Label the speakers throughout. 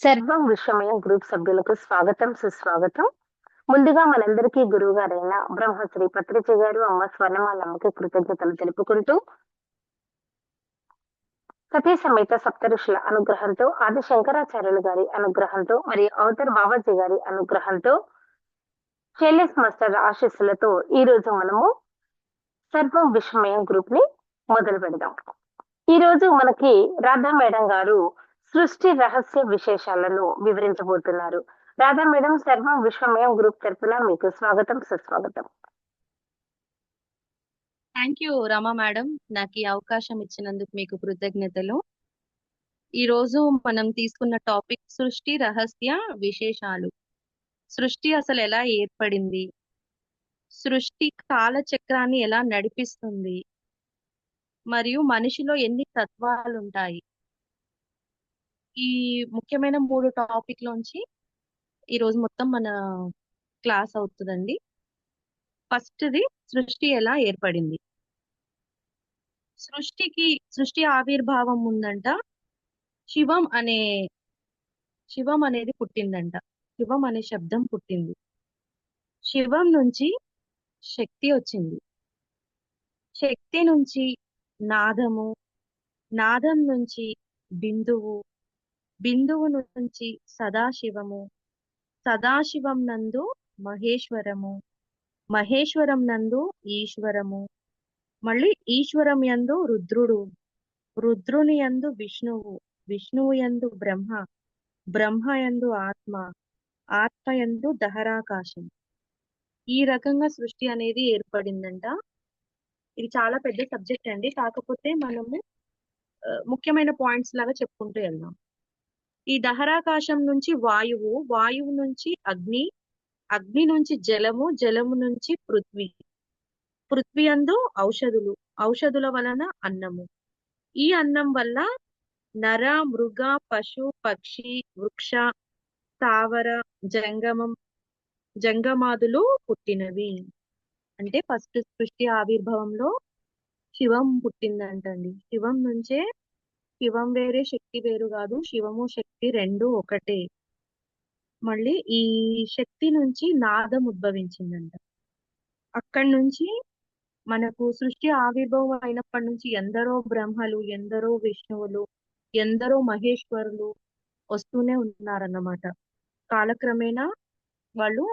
Speaker 1: సర్వం విశ్వమయం గ్రూప్ సభ్యులకు స్వాగతం సుస్వాగతం. ముందుగా మనందరికీ గురువు గారైన బ్రహ్మశ్రీ పత్రిజ గారు అమ్మ స్వర్ణమాలమ్మకి కృతజ్ఞతలు తెలుపుకుంటూ సతీ సమేత సప్త ఋషుల అనుగ్రహంతో ఆది శంకరాచార్యులు గారి అనుగ్రహంతో మరియు అవతర్ బాబాజీ గారి అనుగ్రహంతో షైలేష్ మాస్టర్ ఆశీస్సులతో ఈ రోజు మనము సర్వం విశ్వమయం గ్రూప్ ని మొదలు పెడదాం. ఈ రోజు మనకి రాధా మేడం గారు సృష్టి రహస్య విశేషాలను వివరించబోతున్నారు. రాధా మేడం, సర్వం విశ్వమయం గ్రూప్ తరపున మీకు స్వాగతం సుస్వాగతం.
Speaker 2: థ్యాంక్ యూ రమా మేడం, నాకు ఈ అవకాశం ఇచ్చినందుకు మీకు కృతజ్ఞతలు. ఈ రోజు మనం తీసుకున్న టాపిక్ సృష్టి రహస్య విశేషాలు. సృష్టి అసలు ఎలా ఏర్పడింది, సృష్టి కాలచక్రాన్ని ఎలా నడిపిస్తుంది, మరియు మనిషిలో ఎన్ని తత్వాలు ఉంటాయి. ఈ ముఖ్యమైన 3 టాపిక్లోంచి ఈ రోజు మొత్తం మన క్లాస్ అవుతుందండి. ఫస్ట్ది సృష్టి ఎలా ఏర్పడింది. సృష్టి ఆవిర్భావం ఉందంట. శివం అనే శివం అనేది పుట్టిందంట. శివం అనే శబ్దం పుట్టింది. శివం నుంచి శక్తి వచ్చింది. శక్తి నుంచి నాదము, నాదం నుంచి బిందువు, బిందువు నుంచి సదాశివము, సదాశివం నందు మహేశ్వరము, మహేశ్వరం నందు ఈశ్వరము, మళ్ళీ ఈశ్వరం యందు రుద్రుడు, రుద్రుని యందు విష్ణువు, విష్ణువు యందు బ్రహ్మ, బ్రహ్మ యందు ఆత్మ, ఆత్మ యందు దహరాకాశం. ఈ రకంగా సృష్టి అనేది ఏర్పడిందంట. ఇది చాలా పెద్ద సబ్జెక్ట్ అండి, కాకపోతే మనము ముఖ్యమైన పాయింట్స్ లాగా చెప్పుకుంటూ వెళ్దాం. ఈ దహరాకాశం నుంచి వాయువు, వాయువు నుంచి అగ్ని, అగ్ని నుంచి జలము, జలము నుంచి పృథ్వీ, పృథ్వీ అందు ఔషధులు, ఔషధుల వలన అన్నము, ఈ అన్నం వల్ల నర మృగ పశు పక్షి వృక్ష స్థావర జంగమాదులు పుట్టినవి. అంటే ఫస్ట్ సృష్టి ఆవిర్భావంలో శివం పుట్టిందంటండి. శివం నుంచే, శివం వేరే శక్తి వేరు కాదు, శివము శక్తి రెండు ఒకటే. మళ్ళీ ఈ శక్తి నుంచి నాదం ఉద్భవించిందంట. అక్కడి నుంచి మనకు సృష్టి ఆవిర్భావం అయినప్పటి నుంచి ఎందరో బ్రహ్మలు, ఎందరో విష్ణువులు, ఎందరో మహేశ్వరులు వస్తూనే ఉన్నారన్నమాట. కాలక్రమేణా వాళ్ళు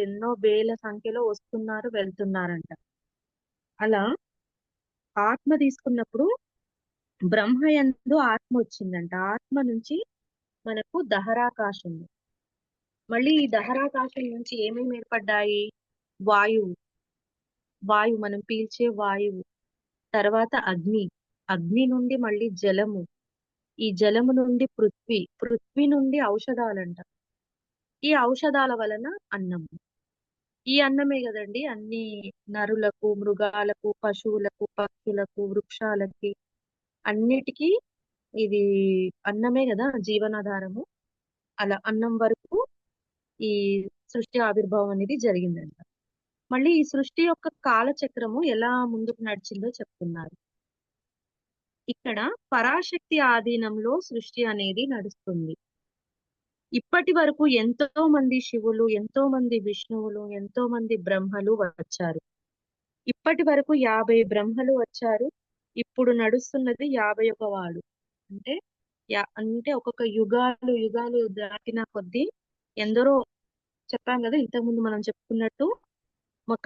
Speaker 2: ఎన్నో వేల సంఖ్యలో వస్తున్నారు, వెళ్తున్నారంట. అలా ఆత్మ తీసుకున్నప్పుడు బ్రహ్మ యందు ఆత్మ వచ్చిందంట. ఆత్మ నుంచి మనకు దహరాకాశం, మళ్ళీ ఈ దహరాకాశం నుంచి ఏమేమి ఏర్పడ్డాయి? వాయువు, వాయువు మనం పీల్చే వాయువు, తర్వాత అగ్ని, అగ్ని నుండి మళ్ళీ జలము, ఈ జలము నుండి పృథ్వీ, పృథ్వీ నుండి ఔషధాలంట. ఈ ఔషధాల వలన అన్నము. ఈ అన్నమే కదండి అన్ని నరులకు, మృగాలకు, పశువులకు, పక్షులకు, వృక్షాలకి, అన్నిటికీ ఇది అన్నమే కదా జీవనాధారము. అలా అన్నం వరకు ఈ సృష్టి ఆవిర్భావం అనేది జరిగిందంట. మళ్ళీ ఈ సృష్టి యొక్క కాలచక్రము ఎలా ముందుకు నడిచిందో చెప్తున్నారు. ఇక్కడ పరాశక్తి ఆధీనంలో సృష్టి అనేది నడుస్తుంది. ఇప్పటి వరకు ఎంతో మంది శివులు, ఎంతో మంది విష్ణువులు, ఎంతో మంది బ్రహ్మలు వచ్చారు. ఇప్పటి వరకు 50 బ్రహ్మలు వచ్చారు. ఇప్పుడు నడుస్తున్నది 51 వాడు. అంటే అంటే ఒక్కొక్క యుగాలు యుగాలు దాటిన కొద్దీ ఎందరో, చెప్పాం కదా ఇంతకుముందు మనం చెప్పుకున్నట్టు.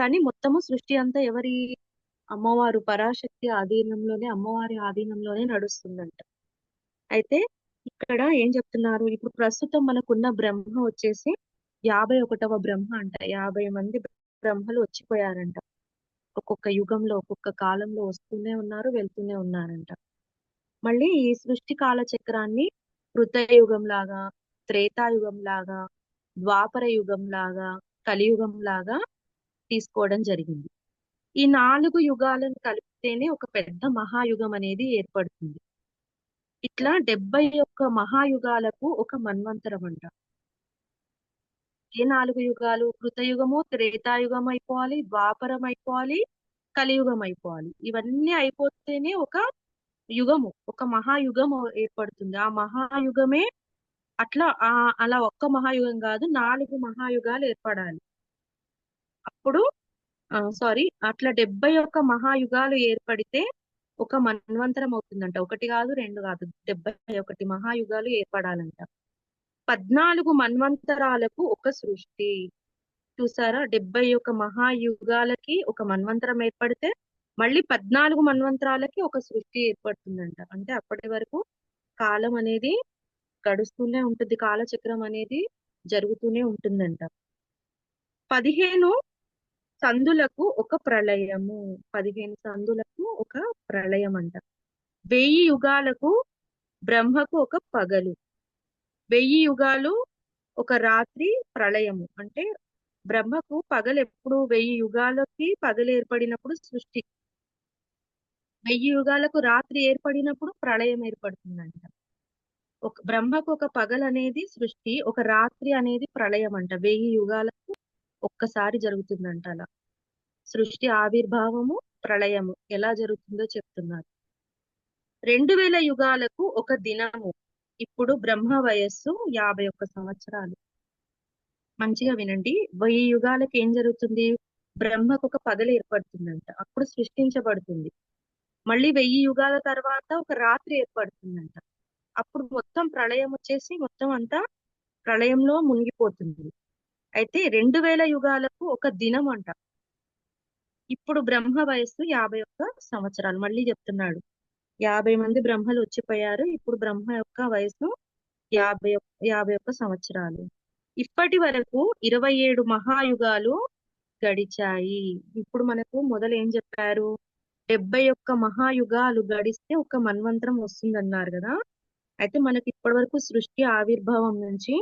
Speaker 2: కానీ మొత్తము సృష్టి అంతా ఎవరి అమ్మవారు పరాశక్తి ఆధీనంలోనే, అమ్మవారి ఆధీనంలోనే నడుస్తుందంట. అయితే ఇక్కడ ఏం చెప్తున్నారు, ఇప్పుడు ప్రస్తుతం మనకున్న బ్రహ్మ వచ్చేసి 51వ బ్రహ్మ అంట. 50 మంది బ్రహ్మలు వచ్చిపోయారంట. ఒక్కొక్క యుగంలో, ఒక్కొక్క కాలంలో వస్తూనే ఉన్నారు, వెళ్తూనే ఉన్నారంట. మళ్ళీ ఈ సృష్టి కాల చక్రాన్ని కృతయుగం లాగా, త్రేతాయుగం లాగా, ద్వాపర యుగం లాగా, కలియుగం లాగా తీసుకోవడం జరిగింది. ఈ 4 యుగాలను కలిపితేనే ఒక పెద్ద మహాయుగం అనేది ఏర్పడుతుంది. ఇట్లా 71 మహాయుగాలకు ఒక మన్వంతరం అంట. ఏ 4 యుగాలు? కృతయుగము, త్రేతాయుగం అయిపోవాలి, ద్వాపరం అయిపోవాలి, కలియుగం అయిపోవాలి. ఇవన్నీ అయిపోతేనే ఒక యుగము, ఒక మహాయుగం ఏర్పడుతుంది. ఆ మహాయుగమే అట్లా అలా ఒక్క మహాయుగం కాదు, 4 మహాయుగాలు ఏర్పడాలి. అప్పుడు సారీ, అట్లా 71 మహాయుగాలు ఏర్పడితే ఒక మన్వంతరం అవుతుందంట. ఒకటి కాదు, రెండు కాదు, 71 మహాయుగాలు ఏర్పడాలంట. 14 మన్వంతరాలకు ఒక సృష్టి. చూసారా, 71 మహాయుగాలకి ఒక మన్వంతరం ఏర్పడితే మళ్ళీ 14 మన్వంతరాలకి ఒక సృష్టి ఏర్పడుతుందంట. అంటే అప్పటి వరకు కాలం అనేది గడుస్తూనే ఉంటుంది, కాలచక్రం అనేది జరుగుతూనే ఉంటుందంట. 15 సందులకు ఒక ప్రళయము. 15 సందులకు ఒక ప్రళయం అంట. 1000 యుగాలకు బ్రహ్మకు ఒక పగలు. 1000 యుగాలు ఒక రాత్రి ప్రళయము. అంటే బ్రహ్మకు పగలు ఎప్పుడు 1000 యుగాలకి పగలు ఏర్పడినప్పుడు సృష్టి, 1000 యుగాలకు రాత్రి ఏర్పడినప్పుడు ప్రళయం ఏర్పడుతుందంట. ఒక బ్రహ్మకు ఒక పగలు అనేది సృష్టి, ఒక రాత్రి అనేది ప్రళయం అంట. 1000 యుగాలకు ఒక్కసారి జరుగుతుందంట. అలా సృష్టి ఆవిర్భావము, ప్రళయము ఎలా జరుగుతుందో చెప్తున్నారు. 2000 యుగాలకు ఒక దినము. ఇప్పుడు బ్రహ్మ వయస్సు 51 సంవత్సరాలు. మంచిగా వినండి. 1000 యుగాలకు ఏం జరుగుతుంది? బ్రహ్మకు ఒక పగలు ఏర్పడుతుందంట, అప్పుడు సృష్టించబడుతుంది. మళ్ళీ 1000 యుగాల తర్వాత ఒక రాత్రి ఏర్పడుతుందంట, అప్పుడు మొత్తం ప్రళయం వచ్చేసి మొత్తం అంతా ప్రళయంలో మునిగిపోతుంది. అయితే 2000 యుగాలకు ఒక దినం అంట. ఇప్పుడు బ్రహ్మ వయస్సు 51 సంవత్సరాలు. మళ్ళీ చెప్తున్నాడు, 50 మంది బ్రహ్మలు వచ్చిపోయారు, ఇప్పుడు బ్రహ్మ యొక్క వయసు 51 సంవత్సరాలు. ఇప్పటి వరకు 27 మహాయుగాలు గడిచాయి. ఇప్పుడు మనకు మొదలు ఏం చెప్పారు? 71 మహాయుగాలు గడిస్తే ఒక మన్వంతరం వస్తుందన్నారు కదా. అయితే మనకి ఇప్పటి వరకు సృష్టి ఆవిర్భావం నుంచి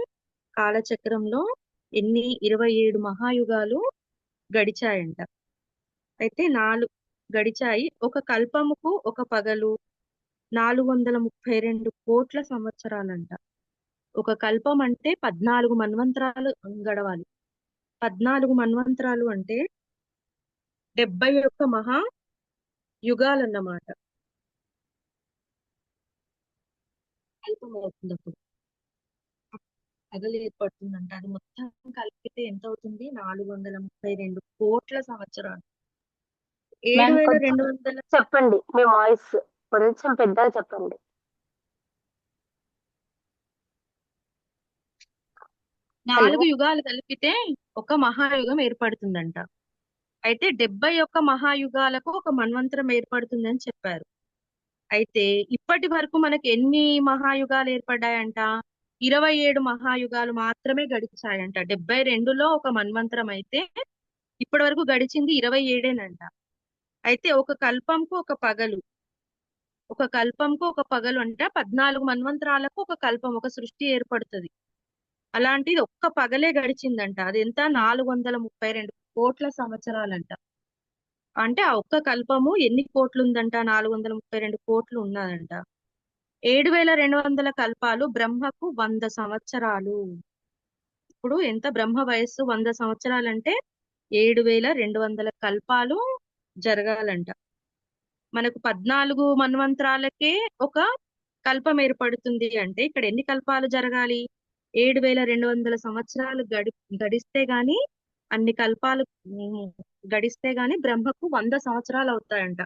Speaker 2: కాలచక్రంలో 27 మహాయుగాలు గడిచాయంట. అయితే 4 గడిచాయి. ఒక కల్పముకు ఒక పగలు 432 కోట్ల సంవత్సరాలంట. ఒక కల్పం అంటే 14 మన్వంతరాలు గడవాలి. 14 మన్వంతరాలు అంటే 71 మహా యుగాలన్నమాట. కల్పం అవుతుంది అప్పుడు, పగలు ఏర్పడుతుందంట. అది మొత్తం కలిపితే ఎంత అవుతుంది? 432 కోట్ల సంవత్సరాలు.
Speaker 1: మ్యామ్ కొంచెం
Speaker 2: 7200.
Speaker 1: చెప్పండి, మీ వాయిస్ కొంచెం పెద్దగా చెప్పండి.
Speaker 2: 4
Speaker 1: హలో.
Speaker 2: యుగాలు కలిపితే ఒక మహాయుగం ఏర్పడుతుందంట. అయితే 71 మహాయుగాలకు ఒక మన్వంతరం ఏర్పడుతుందని చెప్పారు. అయితే ఇప్పటి వరకు మనకి ఎన్ని మహాయుగాలు ఏర్పడ్డాయంట? 27 మహాయుగాలు మాత్రమే గడిచాయంట. 72లో ఒక మన్వంతరం అయితే ఇప్పటి వరకు గడిచింది 27నంట. అయితే ఒక కల్పంకు ఒక పగలు, ఒక కల్పంకు ఒక పగలు అంటే 14 మన్వంతరాలకు ఒక కల్పం, ఒక సృష్టి ఏర్పడుతుంది. అలాంటిది ఒక్క పగలే గడిచిందంట. అది ఎంత? 432 కోట్ల సంవత్సరాలంట. అంటే ఆ ఒక్క కల్పము ఎన్ని కోట్లు ఉందంట? 432 కోట్లు ఉన్నదంట. 7200 కల్పాలు బ్రహ్మకు 100 సంవత్సరాలు. ఇప్పుడు ఎంత? బ్రహ్మ వయస్సు 100 సంవత్సరాలంటే 7200 కల్పాలు జరగాలంట. మనకు 14 మన్వంతరాలకే ఒక కల్పం ఏర్పడుతుంది అంటే ఇక్కడ ఎన్ని కల్పాలు జరగాలి? 7200 సంవత్సరాలు గడిస్తే గాని, అన్ని కల్పాలు గడిస్తే గాని బ్రహ్మకు 100 సంవత్సరాలు అవుతాయంట.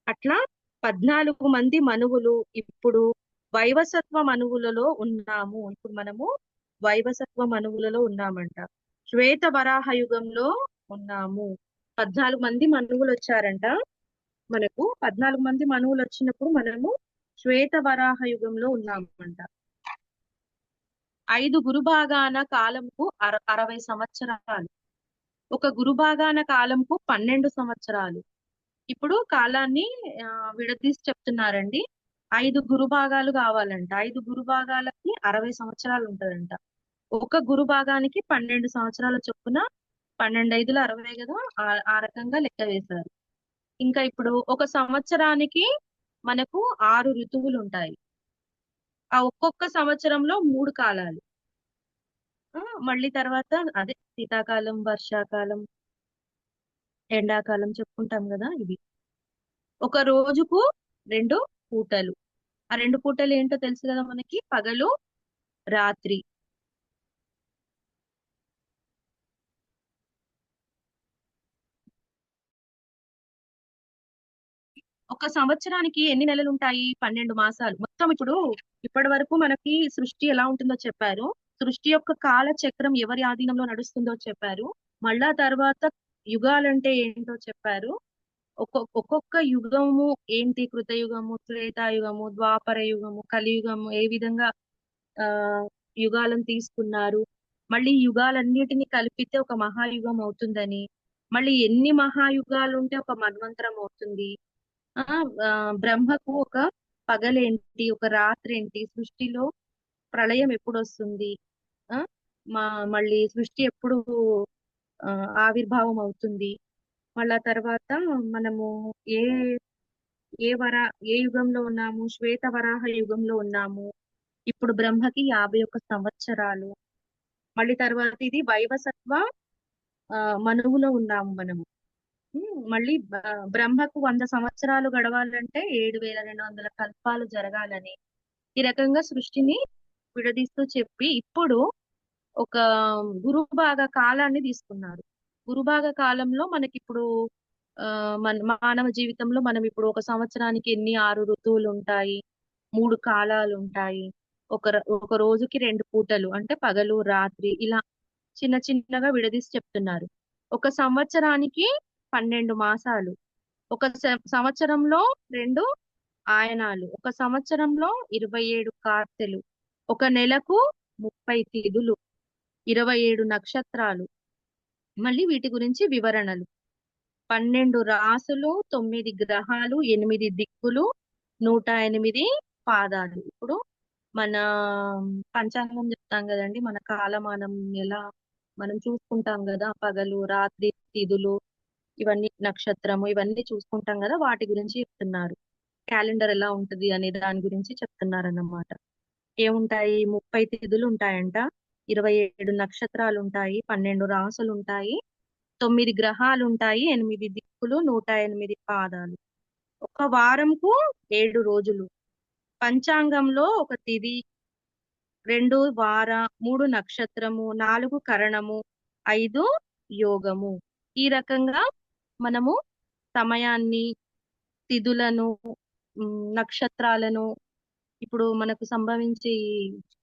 Speaker 2: అట్లా 14 మంది మనువులు ఇప్పుడు వైవసత్వ మనువులలో ఉన్నాము. ఇప్పుడు మనము వైవసత్వ మనువులలో ఉన్నామంట. శ్వేత వరాహ యుగంలో ఉన్నాము. 14 మంది మనువులు వచ్చారంట. మనకు 14 మంది మనువులు వచ్చినప్పుడు మనము శ్వేత వరాహ యుగంలో ఉన్నామంట. 5 గురుభాగాన కాలంకు 60 సంవత్సరాలు. ఒక గురుభాగాన కాలంకు 12 సంవత్సరాలు. ఇప్పుడు కాలాన్ని విడదీసి చెప్తున్నారండి. 5 గురుభాగాలు కావాలంట. 5 గురుభాగాలకి 60 సంవత్సరాలు ఉంటదంట. ఒక గురుభాగానికి 12 సంవత్సరాల చొప్పున 12 5లు 60 కదా, ఆ రకంగా లెక్క వేశారు. ఇంకా ఇప్పుడు ఒక సంవత్సరానికి మనకు 6 ఋతువులు ఉంటాయి. ఆ ఒక్కొక్క సంవత్సరంలో 3 కాలాలు. మళ్ళీ తర్వాత అదే శీతాకాలం, వర్షాకాలం, ఎండాకాలం చెప్పుకుంటాం కదా. ఇవి ఒక రోజుకు 2 పూటలు. ఆ 2 పూటలు ఏంటో తెలుసు కదా మనకి, పగలు రాత్రి. ఒక సంవత్సరానికి ఎన్ని నెలలు ఉంటాయి? 12 మాసాలు. మొత్తం ఇప్పుడు ఇప్పటి వరకు మనకి సృష్టి ఎలా ఉంటుందో చెప్పారు. సృష్టి యొక్క కాల చక్రం ఎవరి ఆధీనంలో నడుస్తుందో చెప్పారు. మళ్ళా తర్వాత యుగాలంటే ఏంటో చెప్పారు. ఒక్కొక్క యుగము ఏంటి? కృతయుగము, త్రేతాయుగము, ద్వాపర యుగము, కలియుగము ఏ విధంగా ఆ యుగాలను తీసుకున్నారు. మళ్ళీ ఈ యుగాలన్నిటిని కలిపితే ఒక మహాయుగం అవుతుందని, మళ్ళీ ఎన్ని మహాయుగాలు ఉంటే ఒక మన్వంతరం అవుతుంది. ఆ ఆ, బ్రహ్మకు ఒక పగలేంటి, ఒక రాత్రి ఏంటి, సృష్టిలో ప్రళయం ఎప్పుడు వస్తుంది, ఆ మా మళ్ళీ సృష్టి ఎప్పుడు ఆ, ఆవిర్భావం అవుతుంది. మళ్ళా తర్వాత మనము ఏ ఏ వరా ఏ యుగంలో ఉన్నాము? శ్వేత వరాహ యుగంలో ఉన్నాము. ఇప్పుడు బ్రహ్మకి 51 సంవత్సరాలు. మళ్ళీ తర్వాత ఇది వైవసత్వ మనువులో ఉన్నాము మనము. మళ్ళీ బ్రహ్మకు 100 సంవత్సరాలు గడవాలంటే 7,200 కల్పాలు జరగాలని ఈ రకంగా సృష్టిని విడదీస్తూ చెప్పి ఇప్పుడు ఒక గురుభాగ కాలాన్ని తీసుకున్నారు. గురుభాగ కాలంలో మనకి ఇప్పుడు మన మానవ జీవితంలో మనం ఇప్పుడు ఒక సంవత్సరానికి ఎన్ని 6 ఋతువులు ఉంటాయి, 3 కాలాలు ఉంటాయి, ఒక రోజుకి 2 పూటలు అంటే పగలు రాత్రి ఇలా చిన్న చిన్నగా విడదీసి చెప్తున్నారు. ఒక సంవత్సరానికి 12 మాసాలు, ఒక సంవత్సరంలో 2 ఆయనాలు, ఒక సంవత్సరంలో 27 కార్తెలు, ఒక నెలకు 30 తిథులు, 27 నక్షత్రాలు, మళ్ళీ వీటి గురించి వివరణలు, 12 రాసులు, 9 గ్రహాలు, 8 దిక్కులు, 108 పాదాలు. ఇప్పుడు మన పంచాంగం చెప్తాం కదండి, మన కాలమానం ఎలా మనం చూసుకుంటాం కదా, పగలు రాత్రి తిథులు ఇవన్నీ నక్షత్రము ఇవన్నీ చూసుకుంటాం కదా, వాటి గురించి చెప్తున్నారు. క్యాలెండర్ ఎలా ఉంటది అనే దాని గురించి చెప్తున్నారు అన్నమాట. ఏముంటాయి? 30 తిథులు ఉంటాయంట, 27 నక్షత్రాలు ఉంటాయి, 12 రాసులు ఉంటాయి, 9 గ్రహాలు ఉంటాయి, 8 దిక్కులు, 108 పాదాలు. ఒక వారంకు 7 రోజులు. పంచాంగంలో ఒక తిథి, 2 వార, 3 నక్షత్రము, 4 కరణము, 5 యోగము. ఈ రకంగా మనము సమయాన్ని, తిథులను, నక్షత్రాలను, ఇప్పుడు మనకు సంభవించే ఈ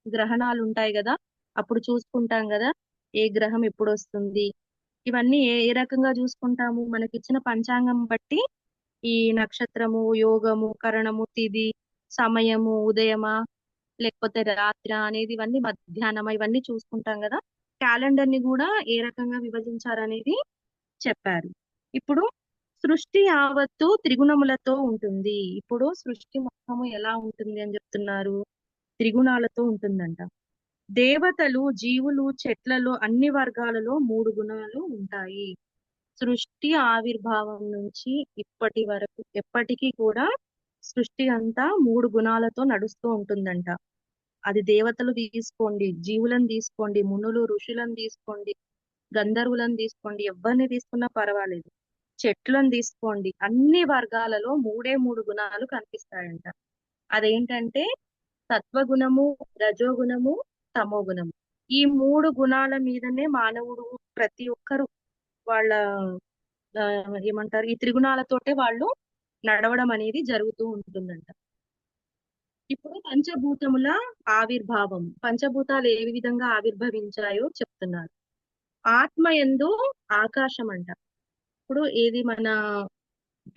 Speaker 2: గ్రహణాలు ఉంటాయి కదా, అప్పుడు చూసుకుంటాం కదా ఏ గ్రహం ఎప్పుడు వస్తుంది. ఇవన్నీ ఏ రకంగా చూసుకుంటాము? మనకిచ్చిన పంచాంగం బట్టి ఈ నక్షత్రము, యోగము, కరణము, తిథి, సమయము, ఉదయమా లేకపోతే రాత్రి అనేది, ఇవన్నీ మధ్యాహ్నమా, ఇవన్నీ చూసుకుంటాం కదా. క్యాలెండర్ ని కూడా ఏ రకంగా విభజించారనేది చెప్పారు. ఇప్పుడు సృష్టి యావత్తు త్రిగుణములతో ఉంటుంది. ఇప్పుడు సృష్టి మొత్తము ఎలా ఉంటుంది అని చెప్తున్నారు? త్రిగుణాలతో ఉంటుందంట. దేవతలు, జీవులు, చెట్లలో అన్ని వర్గాలలో 3 గుణాలు ఉంటాయి. సృష్టి ఆవిర్భావం నుంచి ఇప్పటి వరకు ఎప్పటికీ కూడా సృష్టి అంతా 3 గుణాలతో నడుస్తూ ఉంటుందంట. అది దేవతలు తీసుకోండి, జీవులను తీసుకోండి, మునులు ఋషులను తీసుకోండి, గంధర్వులను తీసుకోండి, ఎవరిని తీసుకున్నా పర్వాలేదు, చెట్లను తీసుకోండి, అన్ని వర్గాలలో 3 గుణాలు కనిపిస్తాయంట. అదేంటంటే సత్వగుణము, రజోగుణము, తమోగుణము. ఈ 3 గుణాల మీదనే మానవుడు ప్రతి ఒక్కరు వాళ్ళ ఆ, ఏమంటారు, ఈ త్రిగుణాలతోటే వాళ్ళు నడవడం అనేది జరుగుతూ ఉంటుందంట. ఇప్పుడు పంచభూతముల ఆవిర్భావం, పంచభూతాలు ఏ విధంగా ఆవిర్భవించాయో చెప్తున్నారు. ఆత్మ యందు ఆకాశం అంట. ఇప్పుడు ఏది మన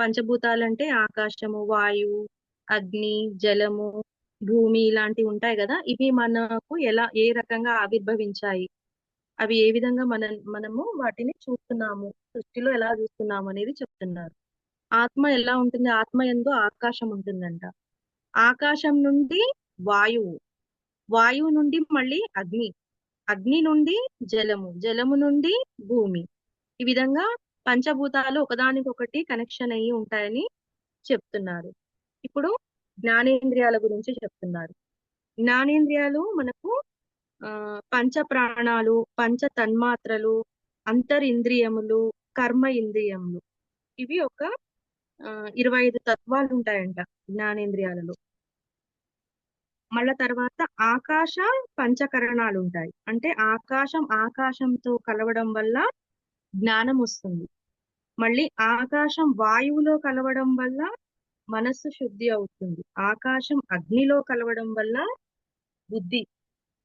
Speaker 2: పంచభూతాలంటే ఆకాశము, వాయువు, అగ్ని, జలము, భూమి ఇలాంటివి ఉంటాయి కదా, ఇవి మనకు ఎలా ఏ రకంగా ఆవిర్భవించాయి, అవి ఏ విధంగా మనము వాటిని చూస్తున్నాము, సృష్టిలో ఎలా చూస్తున్నాము అనేది చెప్తున్నారు. ఆత్మ ఎలా ఉంటుంది? ఆత్మ యందు ఆకాశం ఉంటుందంట. ఆకాశం నుండి వాయువు, వాయువు నుండి మళ్ళీ అగ్ని, అగ్ని నుండి జలము, జలము నుండి భూమి. ఈ విధంగా పంచభూతాలు ఒకదానికొకటి కనెక్షన్ అయ్యి ఉంటాయని చెప్తున్నారు. ఇప్పుడు జ్ఞానేంద్రియాల గురించి చెప్తున్నారు. జ్ఞానేంద్రియాలు మనకు ఆ పంచ ప్రాణాలు, పంచ తన్మాత్రలు, అంతరింద్రియములు, కర్మ ఇంద్రియములు, ఇవి ఒక 25 తత్వాలు ఉంటాయంట జ్ఞానేంద్రియాలలో. మళ్ళా తర్వాత ఆకాశ పంచకరణాలు ఉంటాయి. అంటే ఆకాశంతో కలవడం వల్ల జ్ఞానం వస్తుంది. మళ్ళీ ఆకాశం వాయువులో కలవడం వల్ల మనస్సు శుద్ధి అవుతుంది. ఆకాశం అగ్నిలో కలవడం వల్ల బుద్ధి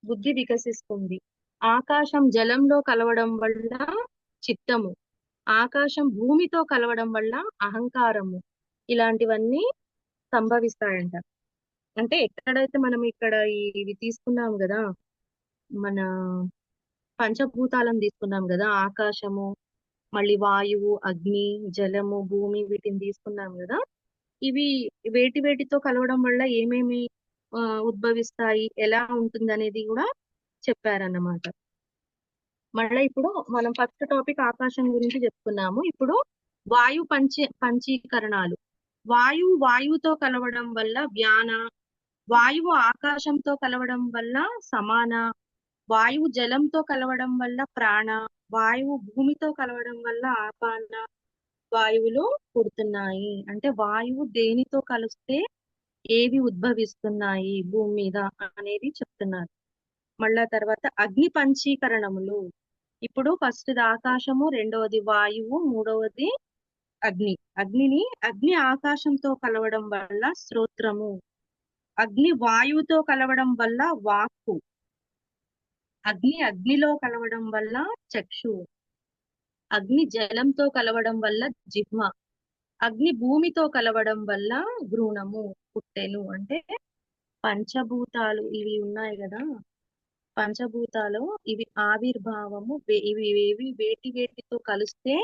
Speaker 2: బుద్ధి వికసిస్తుంది. ఆకాశం జలంలో కలవడం వల్ల చిత్తము, ఆకాశం భూమితో కలవడం వల్ల అహంకారము, ఇలాంటివన్నీ సంభవిస్తాయంట. అంటే ఎక్కడైతే మనం ఇక్కడ ఇవి తీసుకున్నాం కదా, మన పంచభూతాలను తీసుకున్నాం కదా, ఆకాశము, మళ్ళీ వాయువు, అగ్ని, జలము, భూమి, వీటిని తీసుకున్నాం కదా. ఇవి వేటితో కలవడం వల్ల ఏమేమి ఉద్భవిస్తాయి, ఎలా ఉంటుంది అనేది కూడా చెప్పారన్నమాట. మళ్ళీ ఇప్పుడు మనం ఫస్ట్ టాపిక్ ఆకాశం గురించి చెప్పుకున్నాము. ఇప్పుడు వాయు పంచీకరణాలు. వాయువుతో కలవడం వల్ల వ్యాన, వాయువు ఆకాశంతో కలవడం వల్ల సమాన, వాయువు జలంతో కలవడం వల్ల ప్రాణ, వాయువు భూమితో కలవడం వల్ల ఆపాన వాయువులు పుడుతున్నాయి. అంటే వాయువు దేనితో కలిస్తే ఏవి ఉద్భవిస్తున్నాయి భూమి మీద అనేది చెప్తున్నారు. మళ్ళా తర్వాత అగ్ని పంచీకరణములు. ఇప్పుడు ఫస్ట్ ఆకాశము, రెండవది వాయువు, మూడవది అగ్ని. అగ్ని ఆకాశంతో కలవడం వల్ల శ్రోత్రము, అగ్ని వాయువుతో కలవడం వల్ల వాక్కు, అగ్నిలో కలవడం వల్ల చక్షు, అగ్ని జలంతో కలవడం వల్ల జిహ్వ, అగ్ని భూమితో కలవడం వల్ల భ్రూణము, పుట్టెను. అంటే పంచభూతాలు ఇవి ఉన్నాయి కదా, పంచభూతాలు ఇవి ఆవిర్భావము, ఇవి వేటితో కలిస్తే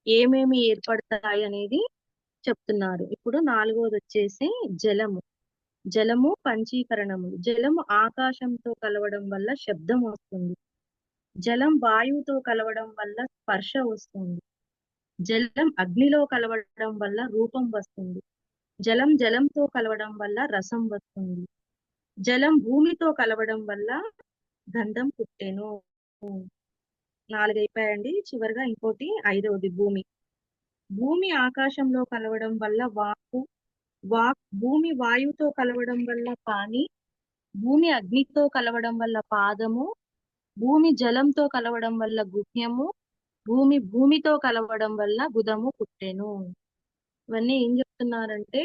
Speaker 2: ఏమేమి ఏర్పడతాయి అనేది చెప్తున్నారు. ఇప్పుడు నాలుగవది వచ్చేసి జలము పంచీకరణము. జలము ఆకాశంతో కలవడం వల్ల శబ్దం వస్తుంది. జలం వాయువుతో కలవడం వల్ల స్పర్శ వస్తుంది. జలం అగ్నిలో కలవడం వల్ల రూపం వస్తుంది. జలంతో కలవడం వల్ల రసం వస్తుంది. జలం భూమితో కలవడం వల్ల గంధం పుట్టెను. 4 అయిపోయాయండి. చివరిగా ఇంకోటి 5వది భూమి ఆకాశంలో కలవడం వల్ల వాక్కు, భూమి వాయువుతో కలవడం వల్ల పాని, భూమి అగ్నితో కలవడం వల్ల పాదము, భూమి జలంతో కలవడం వల్ల గుహ్యము, భూమితో కలవడం వల్ల గుదము పుట్టెను. ఇవన్నీ ఏం చెప్తున్నారంటే,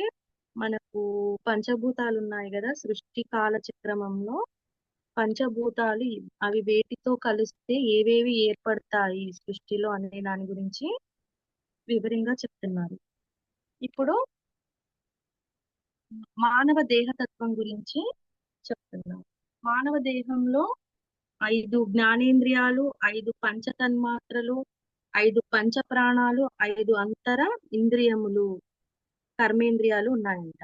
Speaker 2: మనకు పంచభూతాలు ఉన్నాయి కదా సృష్టి కాల చక్రమంలో, పంచభూతాలు అవి వేటితో కలిస్తే ఏవేవి ఏర్పడతాయి సృష్టిలో అనే దాని గురించి వివరంగా చెప్తున్నారు. ఇప్పుడు మానవ దేహతత్వం గురించి చెప్తున్నారు. మానవ దేహంలో 5 జ్ఞానేంద్రియాలు, 5 పంచతన్మాత్రలు, 5 పంచప్రాణాలు, 5 అంతర ఇంద్రియములు, కర్మేంద్రియాలు ఉన్నాయంట.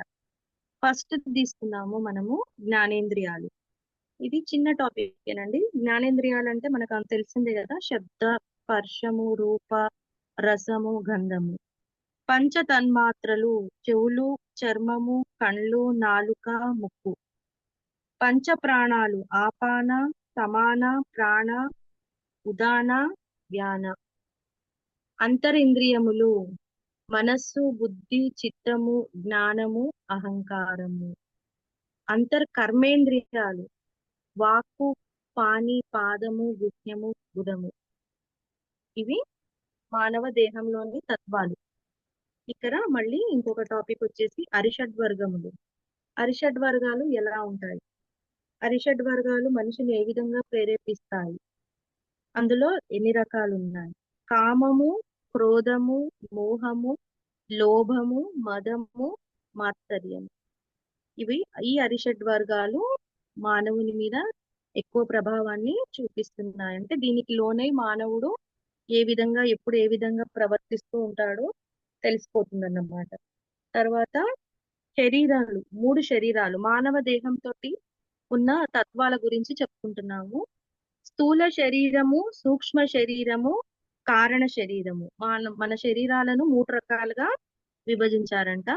Speaker 2: ఫస్ట్ తీసుకున్నాము మనము జ్ఞానేంద్రియాలు. ఇది చిన్న టాపిక్ ఏనండి. జ్ఞానేంద్రియాలు అంటే మనకు తెలిసిందే కదా, శబ్ద, స్పర్శము, రూప, రసము, గంధము. పంచతన్మాత్రలు చెవులు, చర్మము, కళ్ళు, నాలుక, ముక్కు. పంచప్రాణాలు ఆపాన, సమాన, ప్రాణ, ఉదాన, వ్యాన. అంతరింద్రియములు మనస్సు, బుద్ధి, చిత్తము, జ్ఞానము, అహంకారము. కర్మేంద్రియాలు వాక్కు, పాని, పాదము, గుహ్యము, గుదము. ఇవి మానవ దేహంలోని తత్వాలు. ఇక్కడ మళ్ళీ ఇంకొక టాపిక్ వచ్చేసి అరిషడ్వర్గములు. అరిషడ్వర్గాలు ఎలా ఉంటాయి, అరిషడ్వర్గాలు మనిషిని ఏ విధంగా ప్రేరేపిస్తాయి, అందులో ఎన్ని రకాలు ఉన్నాయి. కామము, క్రోధము, మోహము, లోభము, మదము, మాత్సర్యము. ఈ అరిషడ్వర్గాలు మానవుని మీద ఎక్కువ ప్రభావాన్ని చూపిస్తున్నాయి. అంటే దీనికి లోనై మానవుడు ఏ విధంగా ప్రవర్తిస్తూ ఉంటాడో తెలిసిపోతుందన్నమాట. తర్వాత శరీరాలు, 3 శరీరాలు మానవ దేహంతో ఉన్న తత్వాల గురించి చెప్పుకుంటున్నాము. స్థూల శరీరము, సూక్ష్మ శరీరము, కారణ శరీరము. మన శరీరాలను 3 రకాలుగా విభజించారంట.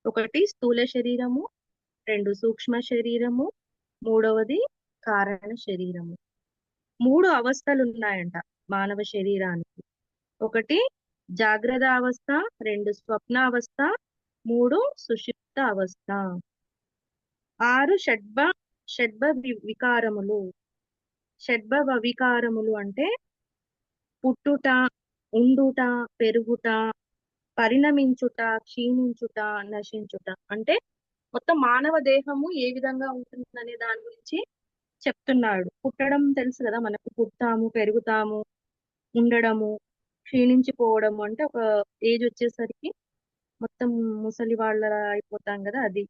Speaker 2: 1 స్థూల శరీరము, 2 సూక్ష్మ శరీరము, 3వది కారణ శరీరము. 3 అవస్థలు ఉన్నాయంట మానవ శరీరానికి. 1 జాగ్రత్త అవస్థ, 2 స్వప్నావస్థ, 3 సుషుప్త అవస్థ. 6 వికారములు. షడ్భవ వికారములు అంటే పుట్టుట, ఉండుట, పెరుగుట, పరిణమించుట, క్షీణించుట, నశించుట. అంటే మొత్తం మానవ దేహము ఏ విధంగా ఉంటుందనే దాని గురించి చెప్తున్నాడు. పుట్టడం తెలుసు కదా మనకు, పుడతాము, పెరుగుతాము, ఉండడము, క్షీణించిపోవడము. అంటే ఒక ఏజ్ వచ్చేసరికి మొత్తం ముసలి వాళ్ళ అయిపోతాం కదా, అది.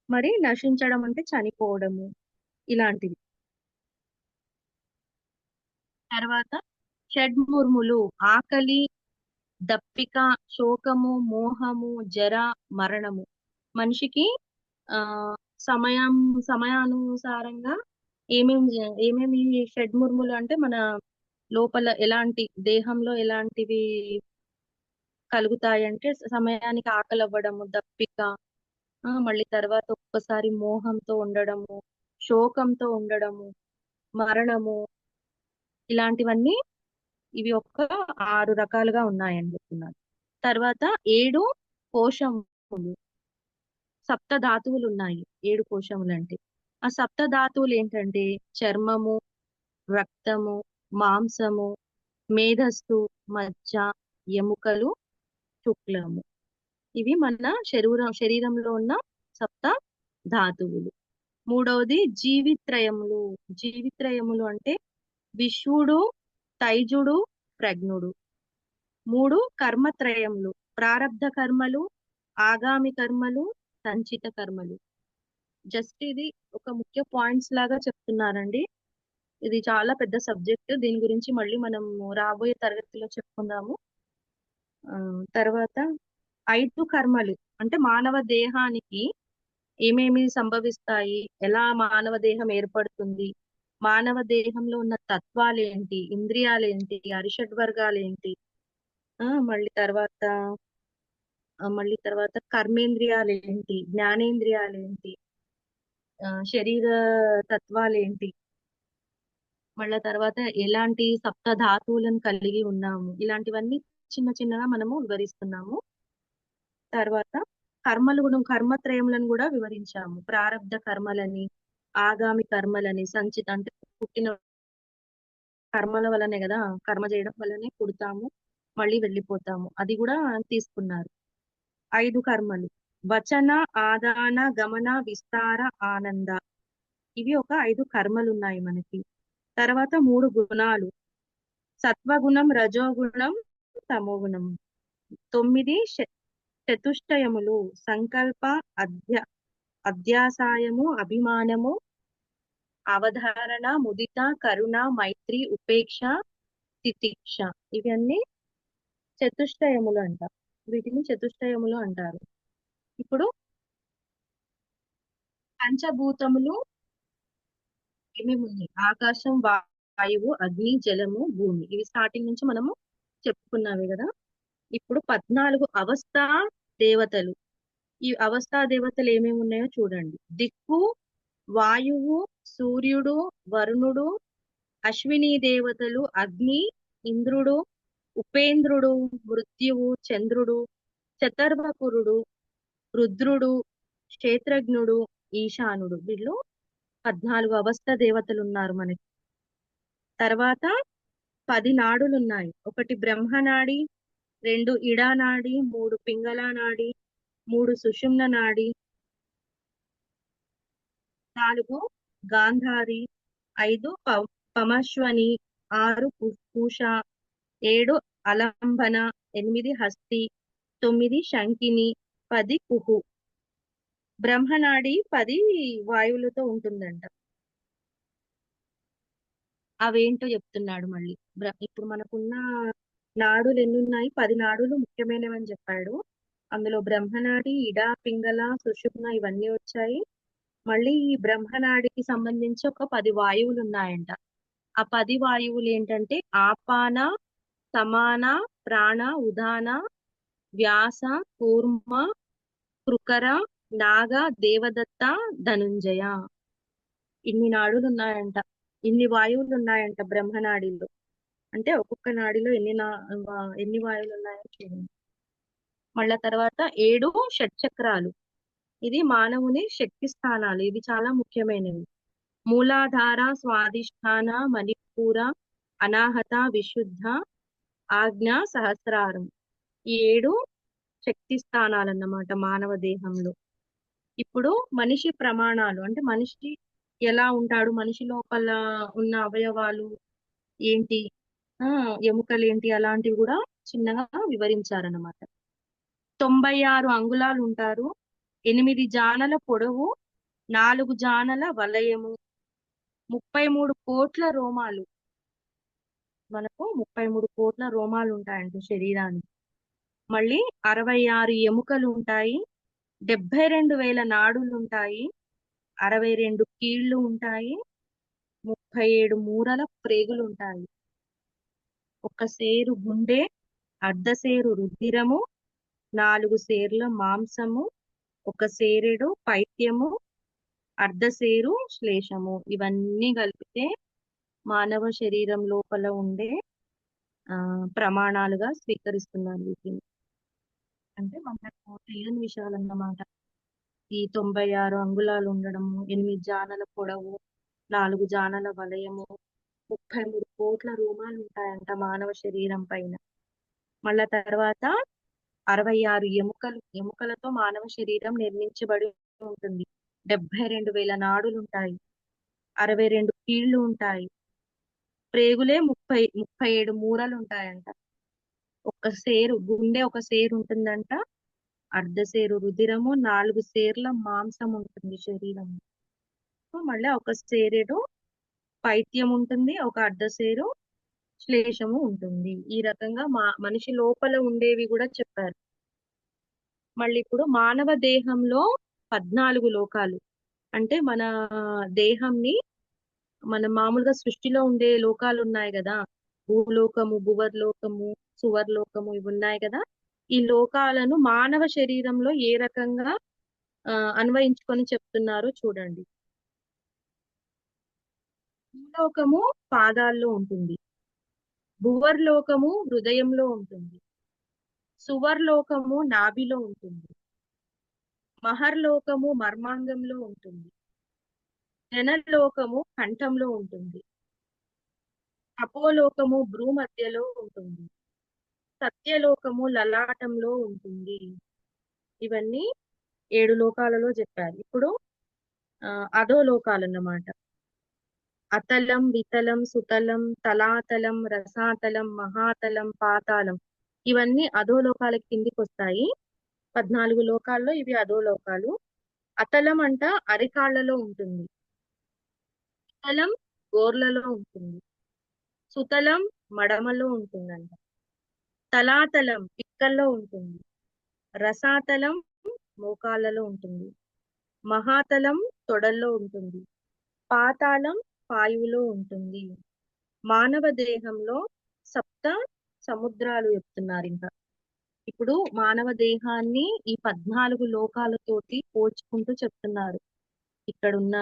Speaker 2: మరి నశించడం అంటే చనిపోవడము, ఇలాంటివి. తర్వాత షడ్ముర్ములు: ఆకలి, దప్పిక, శోకము, మోహము, జర, మరణము. మనిషికి ఆ సమయం సమయానుసారంగా ఏమేమి షడ్ముర్ములు అంటే మన లోపల ఎలాంటి, దేహంలో ఎలాంటివి కలుగుతాయి అంటే సమయానికి ఆకలి అవ్వడము, దప్పిక, మళ్ళీ తర్వాత ఒక్కసారి మోహంతో ఉండడము, శోకంతో ఉండడము, మరణము, ఇలాంటివన్నీ. ఇవి ఒక 6 రకాలుగా ఉన్నాయని చెప్తున్నారు. తర్వాత 7 కోశములు, సప్త ధాతువులు ఉన్నాయి. 7 కోశములు అంటే ఆ సప్త ధాతువులు ఏంటంటే చర్మము, రక్తము, మాంసము, మేధస్సు, మజ్జ, ఎముకలు, శుక్లము. ఇవి మన శరీరంలో ఉన్న సప్త ధాతువులు. మూడవది జీవిత్రయములు. జీవిత్రయములు అంటే విశ్వుడు, తైజుడు, ప్రజ్ఞుడు. 3 కర్మత్రయములు: ప్రారబ్ధ కర్మలు, ఆగామి కర్మలు, సంచిత కర్మలు. జస్ట్ ఇది ఒక ముఖ్య పాయింట్స్ లాగా చెప్తున్నారండి. ఇది చాలా పెద్ద సబ్జెక్ట్. దీని గురించి మళ్ళీ మనం రాబోయే తరగతిలో చెప్పుకుందాము. తర్వాత 5 కర్మలు అంటే మానవ దేహానికి ఏమేమి సంభవిస్తాయి, ఎలా మానవ దేహం ఏర్పడుతుంది, మానవ దేహంలో ఉన్న తత్వాలు ఏంటి, ఇంద్రియాలు ఏంటి, అరిషడ్ వర్గాలు ఏంటి, మళ్ళీ తర్వాత కర్మేంద్రియాలు ఏంటి, జ్ఞానేంద్రియాలు ఏంటి, శరీర తత్వాలు ఏంటి, మళ్ళీ తర్వాత ఎలాంటి సప్త ధాతువులను కలిగి ఉన్నాము, ఇలాంటివన్నీ చిన్న చిన్నగా మనము వివరిస్తున్నాము. తర్వాత కర్మత్రయములను కూడా వివరించాము. ప్రారబ్ధ కర్మలని, ఆగామి కర్మలని, సంచిత అంటే పుట్టిన కర్మల వల్లనే కదా, కర్మ చేయడం వల్లనే పుడతాము, మళ్ళీ వెళ్ళిపోతాము, అది కూడా తీసుకున్నారు. 5 కర్మలు: వచన, ఆదాన, గమన, విస్తార, ఆనంద. ఇవి ఒక 5 కర్మలు ఉన్నాయి మనకి. తర్వాత 3 గుణాలు: సత్వగుణం, రజోగుణం, తమోగుణం. 9 చతుష్టయములు: సంకల్ప, అధ్యాసాయము, అభిమానము, అవధారణ, ముదిత, కరుణ, మైత్రి, ఉపేక్ష, తితిక్ష. ఇవన్నీ చతుష్టయములు అంట. వీటిని చతుష్టయములు అంటారు. ఇప్పుడు పంచభూతములు ఏమేమి ఉన్నాయి: ఆకాశం, వాయువు, అగ్ని, జలము, భూమి. ఇవి స్టార్టింగ్ నుంచి మనము చెప్పుకున్నామే కదా. ఇప్పుడు 14 అవస్థా దేవతలు. ఈ అవస్థా దేవతలు ఏమేమి ఉన్నాయో చూడండి. దిక్కు: వాయువు, సూర్యుడు, వరుణుడు, అశ్విని దేవతలు, అగ్ని, ఇంద్రుడు, ఉపేంద్రుడు, మృత్యువు, చంద్రుడు, చతర్వపురుడు, రుద్రుడు, క్షేత్రజ్ఞుడు, ఈశానుడు. వీళ్ళు 14 అవస్థ దేవతలు ఉన్నారు మనకి. తర్వాత 10 నాడులు ఉన్నాయి. 1 బ్రహ్మనాడి, 2 ఇడానాడి, 3 పింగళ నాడి, 3 సుషుమ్న నాడి, 4 గాంధారి, 5 పమశ్వని, 6 పూష, 7 అలంబన, 8 హస్తి, 9 శంకిని, 10 కుహు. బ్రహ్మనాడి 10 వాయువులతో ఉంటుందంట. అవేంటో చెప్తున్నాడు మళ్ళీ. ఇప్పుడు మనకున్న నాడులు ఎన్ని ఉన్నాయి? 10 నాడులు ముఖ్యమైనవని చెప్పాడు. అందులో బ్రహ్మనాడి, ఇడా, పింగళ, సుషుమ్న ఇవన్నీ వచ్చాయి. మళ్ళీ ఈ బ్రహ్మనాడికి సంబంధించి ఒక 10 వాయువులు ఉన్నాయంట. ఆ 10 వాయువులు ఏంటంటే ఆపాన, సమాన, ప్రాణ, ఉదాన, వ్యాస, కూర్మ, కృకర, నాగ, దేవదత్త, ధనుంజయ. ఇన్ని నాడులు ఉన్నాయంట, ఇన్ని వాయువులు ఉన్నాయంట బ్రహ్మనాడిలో. అంటే ఒక్కొక్క నాడిలో ఎన్ని వాయువులు ఉన్నాయో చూడండి. మళ్ళా తర్వాత 7 షట్చక్రాలు. ఇది మానవుని శక్తి స్థానాలు. ఇది చాలా ముఖ్యమైనవి. మూలాధార, స్వాదిష్టాన, మణిపూర, అనాహత, విశుద్ధ, ఆజ్ఞ, సహస్రారం. ఈ 7 శక్తి స్థానాలన్నమాట మానవ దేహంలో. ఇప్పుడు మనిషి ప్రమాణాలు అంటే మనిషి ఎలా ఉంటాడు, మనిషి లోపల ఉన్న అవయవాలు ఏంటి, ఎముకలు ఏంటి, అలాంటివి కూడా చిన్నగా వివరించారన్నమాట. 96 అంగుళాలు ఉంటారు, 8 జానల పొడవు, 4 జానల వలయము, 33 కోట్ల రోమాలు. మనకు 33 కోట్ల రోమాలు ఉంటాయంట శరీరానికి. మళ్ళీ 66 ఎముకలు ఉంటాయి, 72,000 నాడులు ఉంటాయి, 62 కీళ్లు ఉంటాయి, 37 మూరల ప్రేగులు ఉంటాయి. ఒక సేరు గుండె, అర్ధసేరు రుధిరము, 4 సేర్ల మాంసము, ఒక సేరెడు పైత్యము, అర్ధసేరు శ్లేషము. ఇవన్నీ కలిపితే మానవ శరీరం లోపల ఉండే ప్రమాణాలుగా స్వీకరిస్తున్నారు వీటిని. అంటే మనకు తెలియని విషయాలన్నమాట. ఈ 96 అంగుళాలు ఉండడము, 8 జానల పొడవు, 4 జానల వలయము, 33 కోట్ల రోమాలు ఉంటాయంట మానవ శరీరం పైన. మళ్ళా తర్వాత 66 ఎముకలతో మానవ శరీరం నిర్మించబడి ఉంటుంది. 72,000 నాడులు ఉంటాయి, 62 కీళ్లు ఉంటాయి, ప్రేగులే 37 మూరలు ఉంటాయంట. గుండె ఒక సేరు ఉంటుందంట, అర్ధసేరు రుధిరము, 4 సేర్ల మాంసం ఉంటుంది శరీరం. మళ్ళీ ఒక సేరేడు పైత్యం ఉంటుంది, ఒక అర్ధసేరు శ్లేషము ఉంటుంది. ఈ రకంగా మనిషి లోపల ఉండేవి కూడా చెప్పారు. మళ్ళీ ఇప్పుడు మానవ దేహంలో 14 లోకాలు. అంటే మన దేహంని మన మామూలుగా సృష్టిలో ఉండే లోకాలు ఉన్నాయి కదా, భూలోకము, భువర్లోకము, సువర్లోకము, ఇవి ఉన్నాయి కదా. ఈ లోకాలను మానవ శరీరంలో ఏ రకంగా అన్వయించుకొని చెప్తున్నారో చూడండి. భూలోకము పాదాల్లో ఉంటుంది, భువర్లోకము హృదయంలో ఉంటుంది, సువర్లోకము నాభిలో ఉంటుంది, మహర్లోకము మర్మాంగంలో ఉంటుంది, జనలోకము కంఠంలో ఉంటుంది, అపోలోకము భ్రూమధ్యలో ఉంటుంది, సత్యలోకము లలాటంలో ఉంటుంది. ఇవన్నీ 7 లోకాలలో చెప్పారు. ఇప్పుడు అధోలోకాలు అన్నమాట. అతలం, వితలం, సుతలం, తలాతలం, రసాతలం, మహాతలం, పాతాళం. ఇవన్నీ అధోలోకాల కిందికి వస్తాయి. 14 లోకాల్లో ఇవి అధోలోకాలు. అతలం అంట అరికాళ్లలో ఉంటుంది, వితలం గోర్లలో ఉంటుంది, సుతలం మడమలో ఉంటుందంట, తలాతలం పిక్కల్లో ఉంటుంది, రసాతలం మోకాళ్ళలో ఉంటుంది, మహాతలం తొడల్లో ఉంటుంది, పాతాళం పాయువులో ఉంటుంది. మానవ దేహంలో 7 సముద్రాలు చెప్తున్నారు. ఇంకా ఇప్పుడు మానవ దేహాన్ని ఈ 14 లోకాలతోటి పోల్చుకుంటూ చెప్తున్నారు. ఇక్కడున్న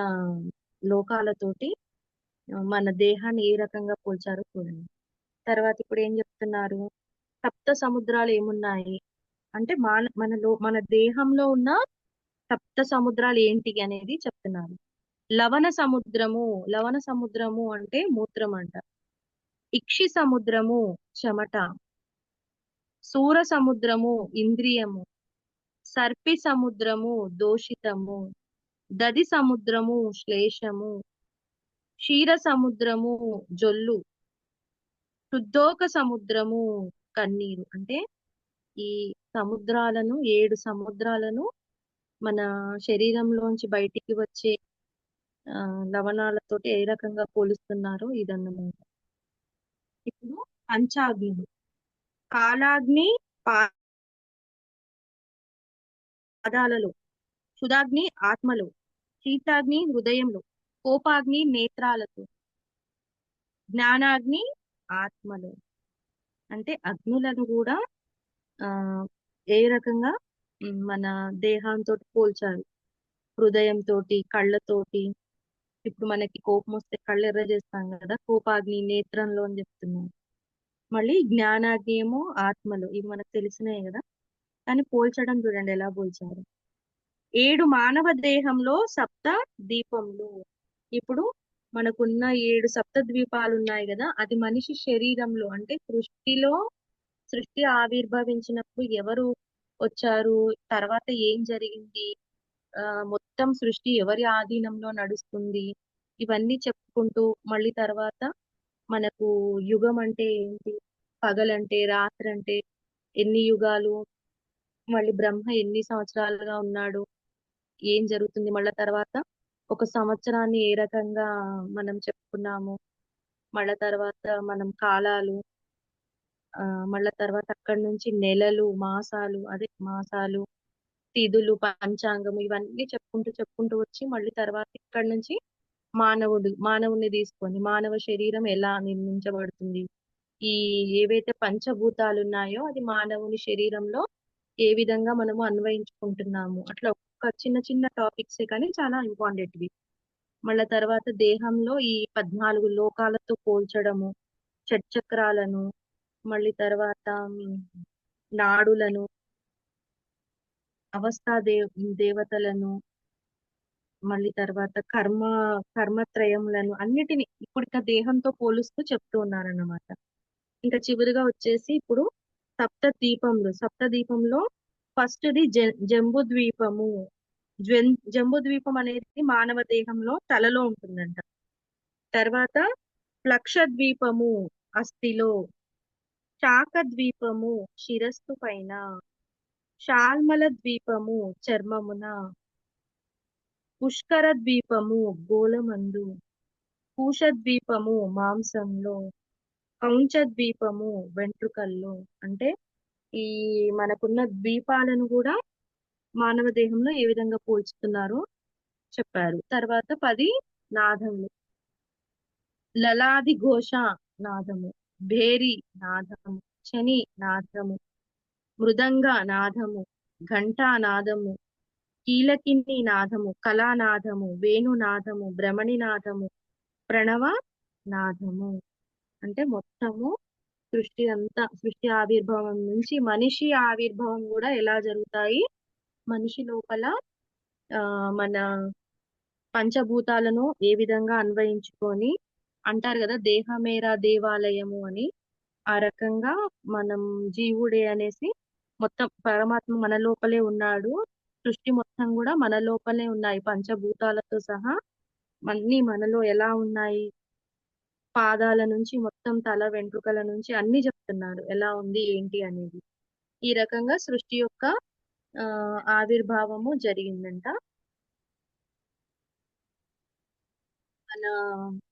Speaker 2: లోకాలతోటి మన దేహాన్ని ఏ రకంగా పోల్చారో చూడండి. తర్వాత ఇప్పుడు ఏం చెప్తున్నారు, 7 సముద్రాలు ఏమున్నాయి అంటే మన దేహంలో ఉన్న 7 సముద్రాలు ఏంటి అనేది చెప్తున్నారు. లవణ సముద్రము అంటే మూత్రం అంట. ఇక్షి సముద్రము చెమట, సూర సముద్రము ఇంద్రియము, సర్పి సముద్రము దోషితము, దది సముద్రము శ్లేషము, క్షీర సముద్రము జొల్లు, శుద్ధోక సముద్రము కన్నీరు. అంటే ఈ సముద్రాలను 7 సముద్రాలను మన శరీరంలోంచి బయటికి వచ్చే లవణాలతోటి ఏ రకంగా పోలుస్తున్నారో ఇదన్నమాట. ఇప్పుడు పంచాగ్నులు, కాలాగ్ని పాదాలలో, క్షుదాగ్ని ఆత్మలో, శీతాగ్ని హృదయంలో, కోపాగ్ని నేత్రాలతో, జ్ఞానాగ్ని ఆత్మలో. అంటే అగ్నులను కూడా ఏ రకంగా మన దేహంతో పోల్చారు, హృదయంతో, కళ్ళతోటి. ఇప్పుడు మనకి కోపం వస్తే కళ్ళు ఎర్ర చేస్తాం కదా, కోపాగ్ని నేత్రంలో అని చెప్తున్నాం. మళ్ళీ జ్ఞానాగ్ని ఏమో ఆత్మలో. ఇవి మనకు తెలిసినాయి కదా, కానీ పోల్చడం చూడండి ఎలా పోల్చారు. 7 మానవ దేహంలో 7 దీపములు. ఇప్పుడు మనకున్న 7 సప్తద్వీపాలు ఉన్నాయి కదా, అది మనిషి శరీరంలో అంటే సృష్టి ఆవిర్భవించినప్పుడు ఎవరు వచ్చారు, తర్వాత ఏం జరిగింది, ఆ మొత్తం సృష్టి ఎవరి ఆధీనంలో నడుస్తుంది, ఇవన్నీ చెప్పుకుంటూ మళ్ళీ తర్వాత మనకు యుగం అంటే ఏంటి, పగలంటే రాత్రి అంటే ఎన్ని యుగాలు, మళ్ళీ బ్రహ్మ ఎన్ని సంవత్సరాలుగా ఉన్నాడు, ఏం జరుగుతుంది, మళ్ళా తర్వాత ఒక సంవత్సరాన్ని ఏ రకంగా మనం చెప్పుకున్నాము, మళ్ళా తర్వాత మనం కాలాలు, మళ్ళా తర్వాత అక్కడి నుంచి నెలలు, మాసాలు, తిథులు, పంచాంగం, ఇవన్నీ చెప్పుకుంటూ చెప్పుకుంటూ వచ్చి మళ్ళీ తర్వాత ఇక్కడ నుంచి మానవుని తీసుకొని మానవ శరీరం ఎలా నిర్మించబడుతుంది, ఈ ఏవైతే పంచభూతాలు ఉన్నాయో అది మానవుని శరీరంలో ఏ విధంగా మనము అన్వయించుకుంటున్నాము, అట్లా ఒక చిన్న చిన్న టాపిక్సే కానీ చాలా ఇంపార్టెంట్వి. మళ్ళా తర్వాత దేహంలో ఈ 14 లోకాలతో పోల్చడము, షట్చక్రాలను, మళ్ళీ తర్వాత నాడులను, దేవతలను, మళ్ళీ తర్వాత కర్మత్రయములను అన్నిటిని ఇప్పుడు ఇక దేహంతో పోలుస్తూ చెప్తూ ఉన్నారన్నమాట. ఇంకా చివరిగా వచ్చేసి ఇప్పుడు సప్త దీపంలో ఫస్ట్ది జంబు ద్వీపము. జంబు ద్వీపం అనేది మానవ దేహంలో తలలో ఉంటుందంట. తర్వాత ప్లక్ష ద్వీపము అస్థిలో, శాక ద్వీపము శిరస్సు పైన, శాల్మల ద్వీపము చర్మమున, పుష్కర ద్వీపము గోలమందు, కూష ద్వీపము మాంసంలో, కౌంచ ద్వీపము వెంట్రుకల్లో. అంటే ఈ మనకున్న ద్వీపాలను కూడా మానవ దేహంలో ఏ విధంగా పోల్చుతున్నారో చెప్పారు. తర్వాత 10 నాదములు: లలాది ఘోష నాదము, భేరి నాదము, శని నాదము, మృదంగ నాదము, ఘంటా నాదము, కీలకిని నాదము, కళానాదము, వేణునాదము, భ్రమణి నాదము, ప్రణవ నాదము. అంటే మొత్తము సృష్టి ఆవిర్భావం నుంచి మనిషి ఆవిర్భావం కూడా ఎలా జరుగుతాయి, మనిషి లోపల మన పంచభూతాలను ఏ విధంగా అన్వయించుకొని, అంటారు కదా దేహమేరా దేవాలయము అని, ఆ రకంగా మనం జీవుడే అనేసి మొత్తం పరమాత్మ మన లోపలే ఉన్నాడు, సృష్టి మొత్తం కూడా మన లోపలే ఉన్నాయి, పంచభూతాలతో సహా అన్ని మనలో ఎలా ఉన్నాయి, పాదాల నుంచి మొత్తం తల వెంట్రుకల నుంచి అన్ని చెప్తున్నారు ఎలా ఉంది ఏంటి అనేది. ఈ రకంగా సృష్టి యొక్క ఆవిర్భావము జరిగిందంట. మన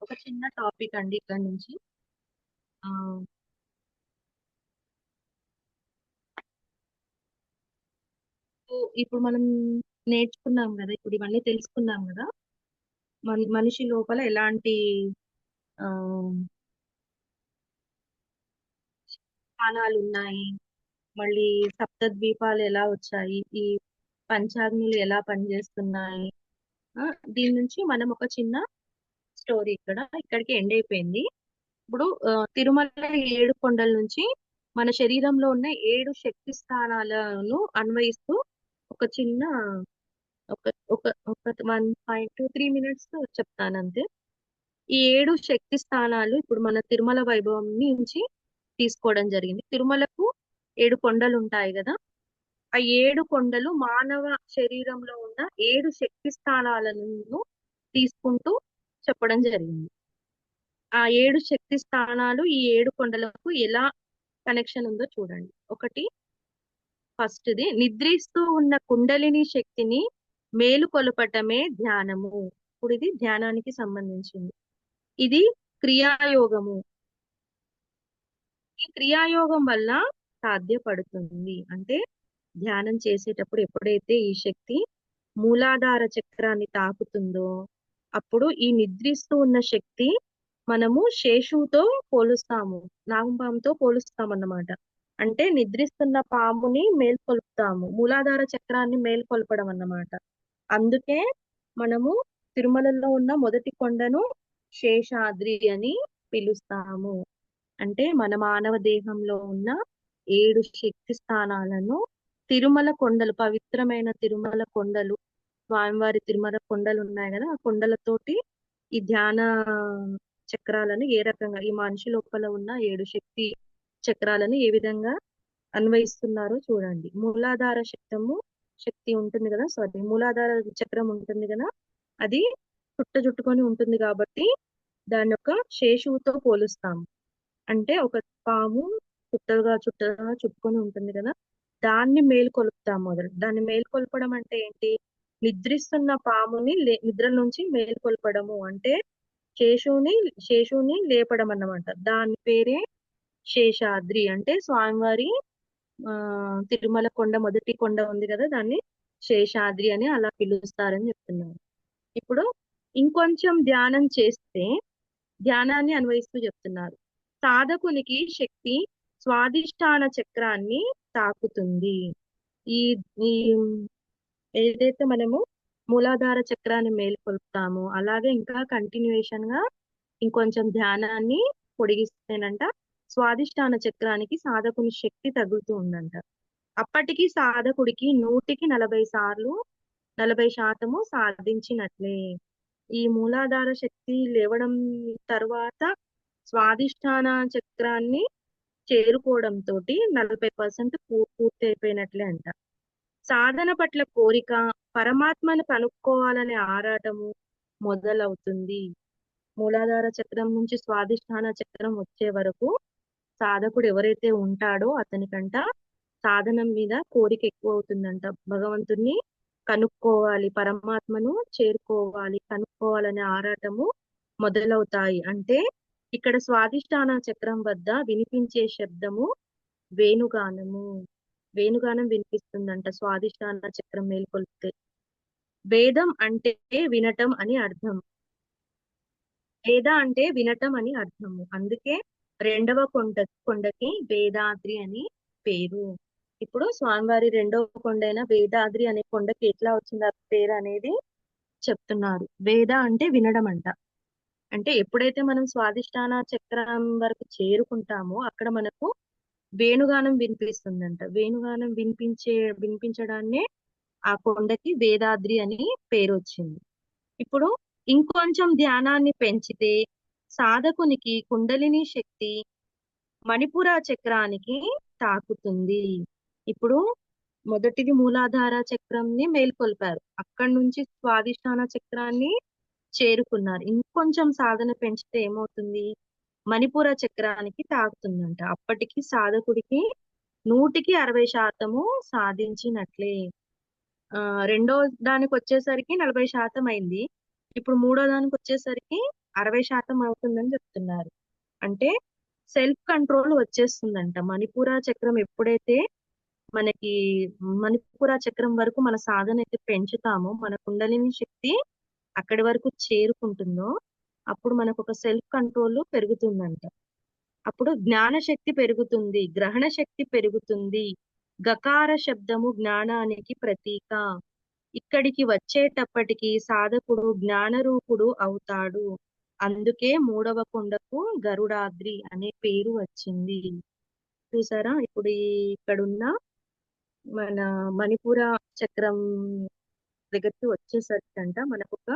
Speaker 2: ఒక చిన్న టాపిక్ అండి ఇక్కడ నుంచి. ఆ ఇప్పుడు మనం నేర్చుకున్నాం కదా, ఇప్పుడు ఇవన్నీ తెలుసుకున్నాం కదా, మనిషి లోపల ఎలాంటి ఆ స్థానాలు ఉన్నాయి, మళ్ళీ సప్తద్వీపాలు ఎలా వచ్చాయి, ఈ పంచాగ్నులు ఎలా పనిచేస్తున్నాయి, ఆ, దీని నుంచి మనం ఒక చిన్న స్టోరీ ఇక్కడికి ఎండ్ అయిపోయింది. ఇప్పుడు తిరుమల 7 కొండల నుంచి మన శరీరంలో ఉన్న 7 శక్తి స్థానాలను అన్వయిస్తూ ఒక చిన్న ఒక ఒక ఒక 1.2-3 మినిట్స్ చెప్తాను అంతే. ఈ 7 శక్తి స్థానాలు ఇప్పుడు మన తిరుమల వైభవం నుంచి తీసుకోవడం జరిగింది. తిరుమలకు 7 కొండలు ఉంటాయి కదా, ఆ 7 కొండలు మానవ శరీరంలో ఉన్న 7 శక్తి స్థానాలను తీసుకుంటూ చెప్పడం జరిగింది. ఆ 7 శక్తి స్థానాలు ఈ 7 కొండలకు ఎలా కనెక్షన్ ఉందో చూడండి. ఒకటి, ఫస్ట్ది నిద్రిస్తూ ఉన్న కుండలిని శక్తిని మేలుకొలపటమే ధ్యానము. ఇప్పుడు ఇది ధ్యానానికి సంబంధించింది. ఇది క్రియాయోగము. ఈ క్రియాయోగం వల్ల సాధ్యపడుతుంది. అంటే ధ్యానం చేసేటప్పుడు ఎప్పుడైతే ఈ శక్తి మూలాధార చక్రాన్ని తాకుతుందో అప్పుడు ఈ నిద్రిస్తూ ఉన్న శక్తి మనము శేషువుతో పోలుస్తాము, నాగపాముతో పోలుస్తాం అన్నమాట. అంటే నిద్రిస్తున్న పాముని మేల్కొల్పుతాము, మూలాధార చక్రాన్ని మేల్కొల్పడం అన్నమాట. అందుకే మనము తిరుమలలో ఉన్న మొదటి కొండను శేషాద్రి అని పిలుస్తాము. అంటే మన మానవ దేహంలో ఉన్న 7 శక్తి స్థానాలను తిరుమల కొండలు, పవిత్రమైన తిరుమల కొండలు, స్వామివారి తిరుమల కొండలు ఉన్నాయి కదా, ఆ కొండలతోటి ఈ ధ్యాన చక్రాలను ఏ రకంగా ఈ మనిషి లోపల ఉన్న 7 శక్తి చక్రాలను ఏ విధంగా అన్వయిస్తున్నారో చూడండి. మూలాధార శక్తి ఉంటుంది కదా, సారీ, మూలాధార చక్రం ఉంటుంది కదా, అది చుట్టుకొని ఉంటుంది కాబట్టి దాన్ని ఒక శేషువుతో పోలుస్తాము. అంటే ఒక పాము చుట్టగా చుట్టుకొని ఉంటుంది కదా, దాన్ని మేల్కొలుపుతాం మొదలు. దాన్ని మేల్కొల్పడం అంటే ఏంటి? నిద్రిస్తున్న పాముని నిద్ర నుంచి మేల్కొల్పడము అంటే శేషువుని శేషువుని లేపడం అన్నమాట. దాని పేరే శేషాద్రి. అంటే స్వామివారి ఆ తిరుమల కొండ మొదటి కొండ ఉంది కదా, దాన్ని శేషాద్రి అని అలా పిలుస్తారని చెప్తున్నారు. ఇప్పుడు ఇంకొంచెం ధ్యానం చేస్తే ధ్యానాన్ని అన్వయిస్తూ చెప్తున్నారు. సాధకునికి శక్తి స్వాదిష్టాన చక్రాన్ని తాకుతుంది. ఈ ఈ ఏదైతే మనము మూలాధార చక్రాన్ని మేల్కొల్పుతామో అలాగే ఇంకా కంటిన్యూయేషన్ గా ఇంకొంచెం ధ్యానాన్ని పొడిగిస్తేనంట స్వాదిష్టాన చక్రానికి సాధకుని శక్తి తగులుతూ ఉందంట. అప్పటికి సాధకుడికి 40% సాధించినట్లే. ఈ మూలాధార శక్తి లేవడం తర్వాత స్వాదిష్టాన చక్రాన్ని చేరుకోవడంతో 40% పూర్తి అయిపోయినట్లే అంట. సాధన పట్ల కోరిక, పరమాత్మను కనుక్కోవాలనే ఆరాటము మొదలవుతుంది. మూలాధార చక్రం నుంచి స్వాదిష్టాన చక్రం వచ్చే వరకు సాధకుడు ఎవరైతే ఉంటాడో అతనికంట సాధనం మీద కోరిక ఎక్కువ అవుతుందంట. భగవంతుణ్ణి కనుక్కోవాలి, పరమాత్మను చేరుకోవాలి, కనుక్కోవాలనే ఆరాటము మొదలవుతాయి. అంటే ఇక్కడ స్వాదిష్టాన చక్రం వద్ద వినిపించే శబ్దము వేణుగానము. వేణుగానం వినిపిస్తుందంట స్వాదిష్టాన చక్రం మేల్కొల్పితే. వేదం అంటే వినటం అని అర్థం. వేద అంటే వినటం అని అర్థము. అందుకే రెండవ కొండకి వేదాద్రి అని పేరు. ఇప్పుడు స్వామివారి రెండవ కొండ అయిన వేదాద్రి అనే కొండకి ఎట్లా వచ్చింది ఆ పేరు అనేది చెప్తున్నారు. వేద అంటే వినడం అంట. అంటే ఎప్పుడైతే మనం స్వాదిష్టాన చక్రం వరకు చేరుకుంటామో అక్కడ మనకు వేణుగానం వినిపిస్తుందంట. వేణుగానం వినిపించడాన్నే ఆ కొండకి వేదాద్రి అని పేరు వచ్చింది. ఇప్పుడు ఇంకొంచెం ధ్యానాన్ని పెంచితే సాధకునికి కుండలిని శక్తి మణిపుర చక్రానికి తాకుతుంది. ఇప్పుడు మొదటిది మూలాధార చక్రంని మేల్కొల్పారు, అక్కడి నుంచి స్వాదిష్టాన చక్రాన్ని చేరుకున్నారు. ఇంకొంచెం సాధన పెంచితే ఏమవుతుంది? మణిపుర చక్రానికి తాకుతుందంట. అప్పటికి సాధకుడికి 160% సాధించినట్లే. రెండో దానికి వచ్చేసరికి 40% అయింది. ఇప్పుడు మూడో దానికి వచ్చేసరికి 60% అవుతుందని చెప్తున్నారు. అంటే సెల్ఫ్ కంట్రోల్ వచ్చేస్తుందంట. మణిపుర చక్రం ఎప్పుడైతే మనకి మణిపుర చక్రం వరకు మన సాధన అయితే పెంచుతామో, మన కుండలిని శక్తి అక్కడి వరకు చేరుకుంటుందో అప్పుడు మనకు ఒక సెల్ఫ్ కంట్రోల్ పెరుగుతుందంట. అప్పుడు జ్ఞాన శక్తి పెరుగుతుంది, గ్రహణ శక్తి పెరుగుతుంది. గకార శబ్దము జ్ఞానానికి ప్రతీక. ఇక్కడికి వచ్చేటప్పటికి సాధకుడు జ్ఞానరూపుడు అవుతాడు. అందుకే మూడవ కొండకు గరుడాద్రి అనే పేరు వచ్చింది. చూసారా? ఇప్పుడు ఇక్కడున్న మన మణిపుర చక్రం దగ్గరికి వచ్చేసరికి అంట మనకు ఒక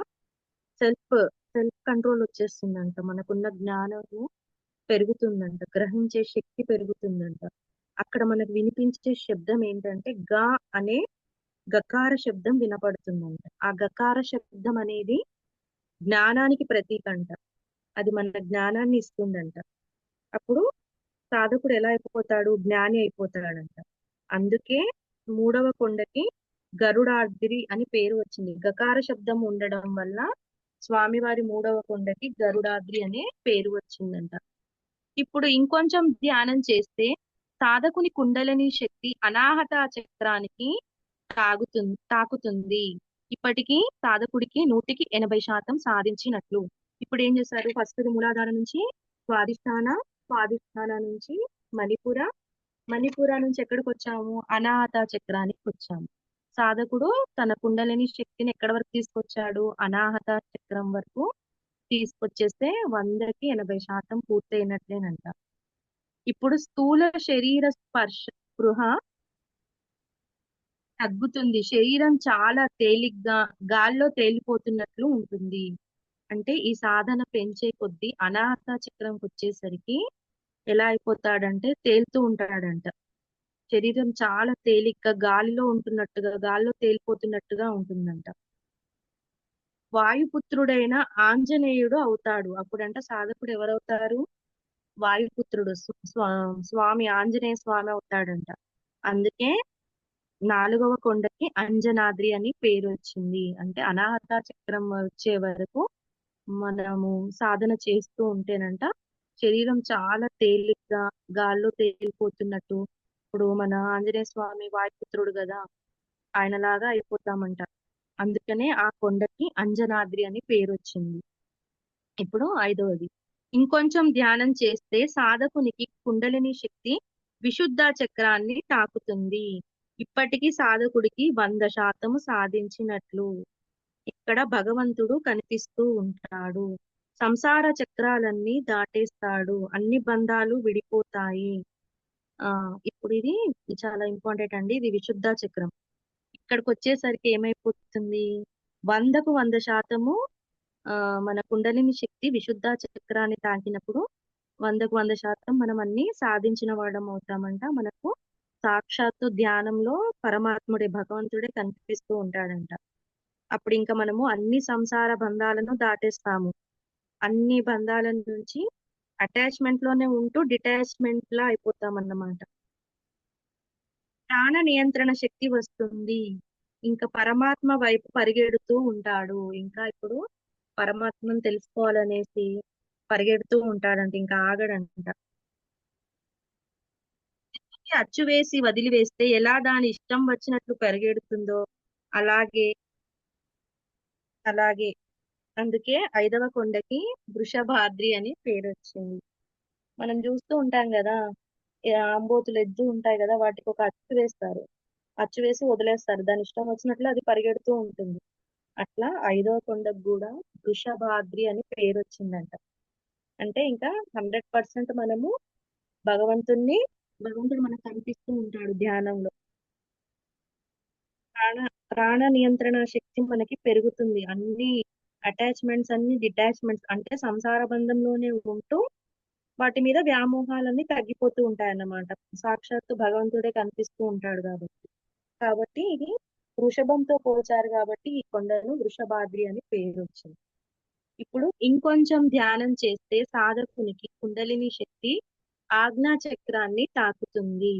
Speaker 2: సెల్ఫ్ సెల్ఫ్ కంట్రోల్ వచ్చేస్తుందంట. మనకున్న జ్ఞానము పెరుగుతుందంట, గ్రహించే శక్తి పెరుగుతుందంట. అక్కడ మనకు వినిపించే శబ్దం ఏంటంటే గా అనే గకార శబ్దం వినపడుతుందంట. ఆ గకార శబ్దం అనేది జ్ఞానానికి ప్రతీక అంట. అది మన జ్ఞానాన్ని ఇస్తుందంట. అప్పుడు సాధకుడు ఎలా అయిపోతాడు? జ్ఞాని అయిపోతాడంట. అందుకే మూడవ కొండకి గరుడాద్రి అని పేరు వచ్చింది. గకార శబ్దం ఉండడం వల్ల స్వామివారి మూడవ కొండకి గరుడాద్రి అనే పేరు వచ్చిందంట. ఇప్పుడు ఇంకొంచెం ధ్యానం చేస్తే సాధకుని కుండలిని శక్తి అనాహత చక్రానికి తాకుతుంది. ఇప్పటికీ సాధకుడికి 180% సాధించినట్లు. ఇప్పుడు ఏం చేశారు? ఫస్ట్ మూలాధార నుంచి స్వాదిష్టాన నుంచి మణిపుర నుంచి ఎక్కడికి వచ్చాము? అనాహత చక్రానికి వచ్చాము. సాధకుడు తన కుండలిని శక్తిని ఎక్కడి వరకు తీసుకొచ్చాడు? అనాహత చక్రం వరకు తీసుకొచ్చేస్తే 100కి 80% పూర్తయినట్లేనంట. ఇప్పుడు స్థూల శరీర స్పృహ తగ్గుతుంది. శరీరం చాలా తేలిగ్గా గాల్లో తేలిపోతున్నట్లు ఉంటుంది. అంటే ఈ సాధన పెంచే కొద్దీ అనాహత చక్రంకి వచ్చేసరికి ఎలా అయిపోతాడంటే తేలుతూ ఉంటాడంట. శరీరం చాలా తేలిగ్గా గాలిలో ఉంటున్నట్టుగా, గాల్లో తేలిపోతున్నట్టుగా ఉంటుందంట. వాయుపుత్రుడైన ఆంజనేయుడు అవుతాడు. అప్పుడంట సాధకుడు ఎవరవుతారు? వాయుపుత్రుడు స్వామి ఆంజనేయ స్వామి అవుతాడంట. అందుకే 4వ కొండకి అంజనాద్రి అని పేరు వచ్చింది. అంటే అనాహత చక్రం వచ్చే వరకు మనము సాధన చేస్తూ ఉంటేనంట శరీరం చాలా తేలిగ్గా గాల్లో తేలిపోతున్నట్టు. ఇప్పుడు మన ఆంజనేయ స్వామి వాయుపుత్రుడు కదా, ఆయనలాగా అయిపోతామంట. అందుకనే ఆ కొండకి అంజనాద్రి అని పేరు వచ్చింది. ఇప్పుడు 5వది, ఇంకొంచెం ధ్యానం చేస్తే సాధకునికి కుండలిని శక్తి విశుద్ధ చక్రాన్ని తాకుతుంది. ఇప్పటికీ సాధకుడికి 100% సాధించినట్లు. ఇక్కడ భగవంతుడు కనిపిస్తూ ఉంటాడు. సంసార చక్రాలన్నీ దాటేస్తాడు. అన్ని బంధాలు విడిపోతాయి. ఆ ఇప్పుడు ఇది చాలా ఇంపార్టెంట్ అండి. ఇది విశుద్ధ చక్రం. ఇక్కడికి వచ్చేసరికి ఏమైపోతుంది? 100కు 100% ఆ మన కుండలిని శక్తి విశుద్ధ చక్రాన్ని తాకినప్పుడు 100కు 100% మనం అన్ని సాధించిన వాళ్ళం అవుతామంట. మనకు సాక్షాత్తు ధ్యానంలో పరమాత్ముడే భగవంతుడే కనిపిస్తూ ఉంటాడంట. అప్పుడు ఇంకా మనము అన్ని సంసార బంధాలను దాటేస్తాము. అన్ని బంధాల నుంచి అటాచ్మెంట్ లోనే ఉంటూ డిటాచ్మెంట్ లా అయిపోతామన్నమాట. ప్రాణ నియంత్రణ శక్తి వస్తుంది. ఇంకా పరమాత్మ వైపు పరిగెడుతూ ఉంటాడు. ఇంకా ఇప్పుడు పరమాత్మను తెలుసుకోవాలనేసి పరిగెడుతూ ఉంటాడంట, ఇంకా ఆగడంట. అచ్చు వేసి వదిలివేస్తే ఎలా దాని ఇష్టం వచ్చినట్లు పరిగెడుతుందో అలాగే అలాగే అందుకే 5వ కొండకి వృషభాద్రి అని పేరు వచ్చింది. మనం చూస్తూ ఉంటాం కదా, ఆంబోతులు ఎద్దు ఉంటాయి కదా, వాటికి ఒక అచ్చు వేస్తారు. అచ్చు వేసి వదిలేస్తారు, దాని ఇష్టం వచ్చినట్లు అది పరిగెడుతూ ఉంటుంది. అట్లా 5వ కొండకు కూడా వృషభాద్రి అని పేరు వచ్చిందంట. అంటే ఇంకా 100% మనము భగవంతుణ్ణి భగవంతుడు మనకు కనిపిస్తూ ఉంటాడు ధ్యానంలో. ప్రాణ ప్రాణ నియంత్రణ శక్తి మనకి పెరుగుతుంది. అన్ని అటాచ్మెంట్స్ అన్ని డిటాచ్మెంట్స్ అంటే సంసార బంధంలోనే ఉంటూ వాటి మీద వ్యామోహాలన్నీ తగ్గిపోతూ ఉంటాయన్నమాట. సాక్షాత్తు భగవంతుడే కనిపిస్తూ ఉంటాడు కాబట్టి. కాబట్టి ఇది వృషభంతో పోల్చారు కాబట్టి ఈ కొండను వృషభాద్రి అని పేరు వచ్చింది. ఇప్పుడు ఇంకొంచెం ధ్యానం చేస్తే సాధకునికి కుండలిని శక్తి ఆజ్ఞా చక్రాన్ని తాకుతుంది.